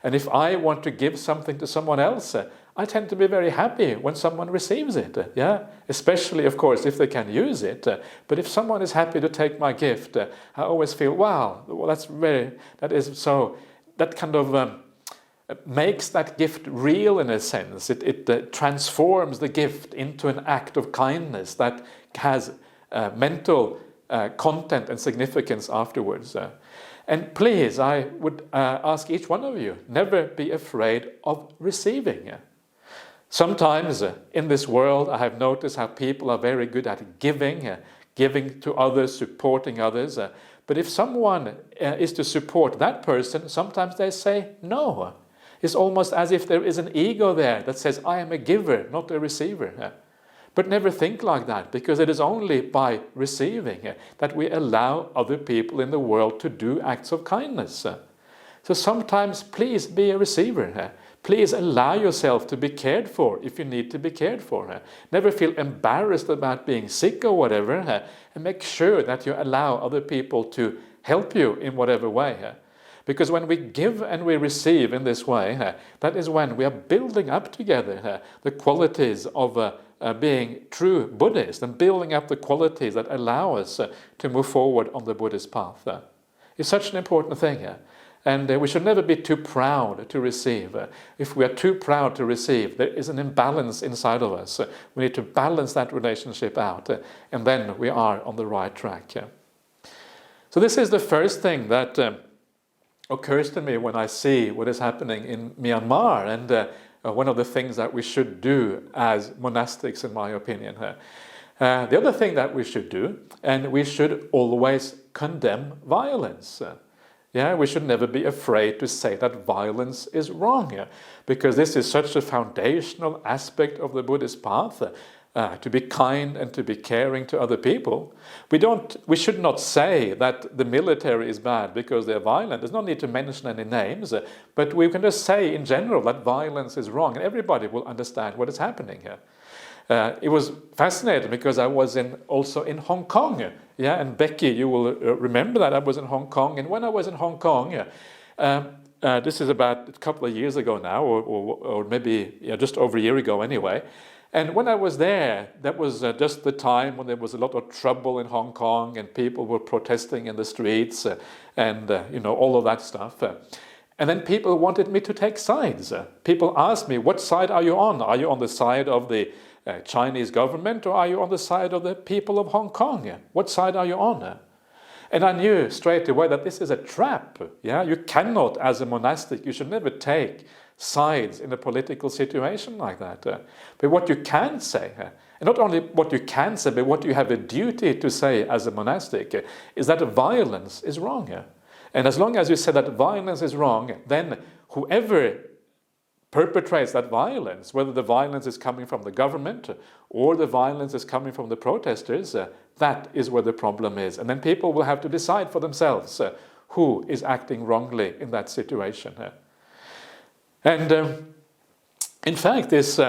And if I want to give something to someone else, I tend to be very happy when someone receives it, yeah? Especially, of course, if they can use it. But if someone is happy to take my gift, I always feel, wow, well, that kind of makes that gift real in a sense. It transforms the gift into an act of kindness that has mental content and significance afterwards. And please, I would ask each one of you, never be afraid of receiving. Sometimes in this world I have noticed how people are very good at giving to others, supporting others. But if someone is to support that person, sometimes they say no. It's almost as if there is an ego there that says, I am a giver, not a receiver. But never think like that, because it is only by receiving that we allow other people in the world to do acts of kindness. So sometimes please be a receiver. Please allow yourself to be cared for if you need to be cared for. Never feel embarrassed about being sick or whatever, and make sure that you allow other people to help you in whatever way. Because when we give and we receive in this way, that is when we are building up together the qualities of being true Buddhists and building up the qualities that allow us to move forward on the Buddhist path. It's such an important thing. And we should never be too proud to receive. If we are too proud to receive, there is an imbalance inside of us. We need to balance that relationship out, and then we are on the right track. So this is the first thing that occurs to me when I see what is happening in Myanmar, and one of the things that we should do as monastics, in my opinion. The other thing that we should do, and we should always condemn violence. Yeah, we should never be afraid to say that violence is wrong, because this is such a foundational aspect of the Buddhist path, to be kind and to be caring to other people. We should not say that the military is bad because they're violent. There's no need to mention any names, but we can just say in general that violence is wrong, and everybody will understand what is happening here. It was fascinating because I was also in Hong Kong. Yeah, and Becky, you will remember that I was in Hong Kong. And when I was in Hong Kong, this is about a couple of years ago now, or maybe just over a year ago anyway. And when I was there, that was just the time when there was a lot of trouble in Hong Kong and people were protesting in the streets and all of that stuff. And then people wanted me to take sides. People asked me, what side are you on? Are you on the side of the Chinese government, or are you on the side of the people of Hong Kong? What side are you on? And I knew straight away that this is a trap. Yeah, you cannot, as a monastic, you should never take sides in a political situation like that. But what you can say, and not only what you can say, but what you have a duty to say as a monastic, is that violence is wrong. And as long as you say that violence is wrong, then whoever perpetrates that violence, whether the violence is coming from the government or the violence is coming from the protesters, that is where the problem is. And then people will have to decide for themselves who is acting wrongly in that situation. And in fact, this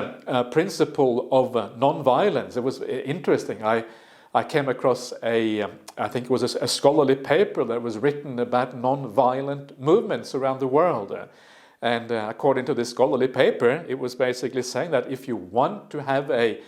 principle of non-violence, it was interesting. I came across I think it was a scholarly paper that was written about non-violent movements around the world. And according to this scholarly paper, it was basically saying that if you want to have a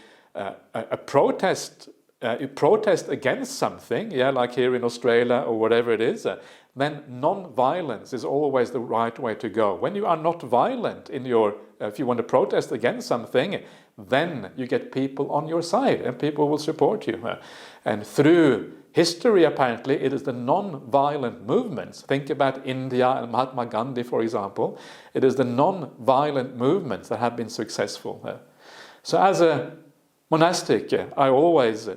protest against something, yeah, like here in Australia or whatever it is, then non-violence is always the right way to go. When you are not violent if you want to protest against something, then you get people on your side and people will support you. And through history, apparently, it is the non-violent movements. Think about India and Mahatma Gandhi, for example. It is the non-violent movements that have been successful. So as a monastic, I always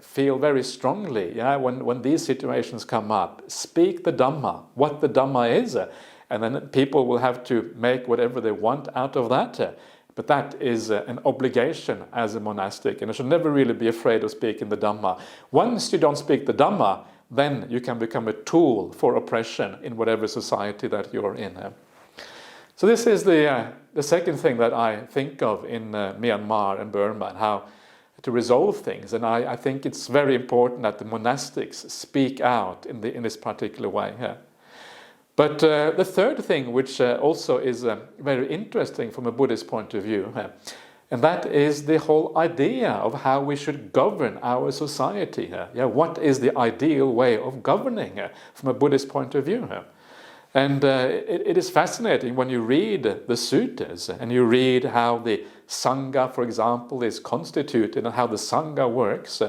feel very strongly, when these situations come up, speak the Dhamma, what the Dhamma is, and then people will have to make whatever they want out of that. but that is an obligation as a monastic, and you should never really be afraid of speaking the Dhamma. Once you don't speak the Dhamma, then you can become a tool for oppression in whatever society that you're in. So this is the second thing that I think of in Myanmar and Burma, and how to resolve things. And I think it's very important that the monastics speak out in this particular way. But the third thing, which also is very interesting from a Buddhist point of view, and that is the whole idea of how we should govern our society. What is the ideal way of governing from a Buddhist point of view? And it is fascinating when you read the suttas and you read how the Sangha, for example, is constituted and how the Sangha works.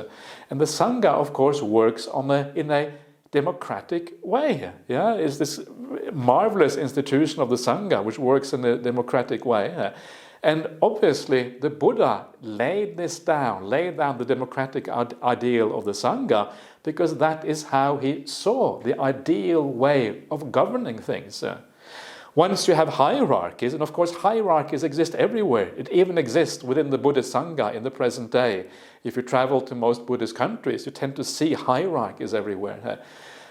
And the Sangha, of course, works in a democratic way. It's this marvelous institution of the Sangha which works in a democratic way. And obviously the Buddha laid down the democratic ideal of the Sangha, because that is how he saw the ideal way of governing things. Once you have hierarchies, and of course hierarchies exist everywhere, it even exists within the Buddhist Sangha in the present day. If you travel to most Buddhist countries, you tend to see hierarchies everywhere.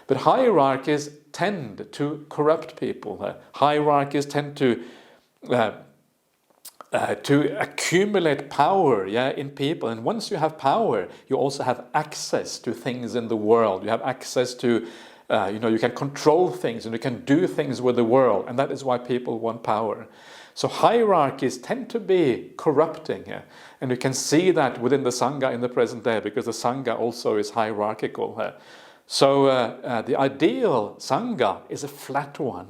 But hierarchies tend to corrupt people. Hierarchies tend to accumulate power in people, and once you have power, you also have access to things in the world. You have access to, you can control things and you can do things with the world, and that is why people want power. So hierarchies tend to be corrupting, and you can see that within the Sangha in the present day, because the Sangha also is hierarchical. So the ideal Sangha is a flat one,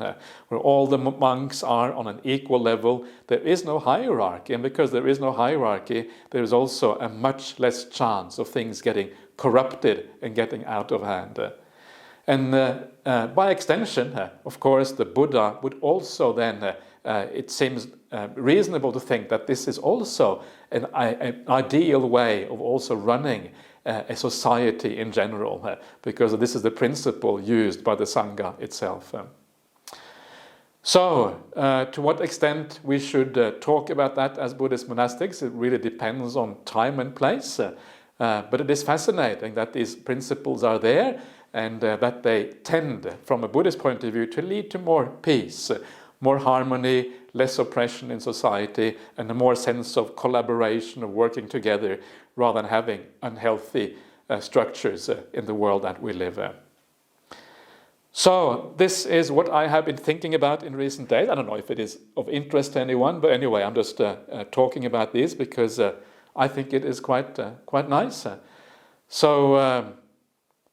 where all the monks are on an equal level. There is no hierarchy, and because there is no hierarchy, there is also a much less chance of things getting corrupted and getting out of hand. And by extension, of course, the Buddha would also then, it seems reasonable to think that this is also an ideal way of also running a society in general, because this is the principle used by the Sangha itself. So, to what extent we should talk about that as Buddhist monastics, it really depends on time and place. But it is fascinating that these principles are there, and that they tend, from a Buddhist point of view, to lead to more peace, more harmony, less oppression in society, and a more sense of collaboration, of working together, rather than having unhealthy structures in the world that we live in. So this is what I have been thinking about in recent days. I don't know if it is of interest to anyone, but anyway, I'm just talking about this because I think it is quite nice. So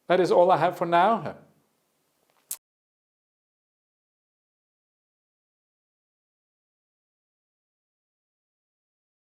that is all I have for now.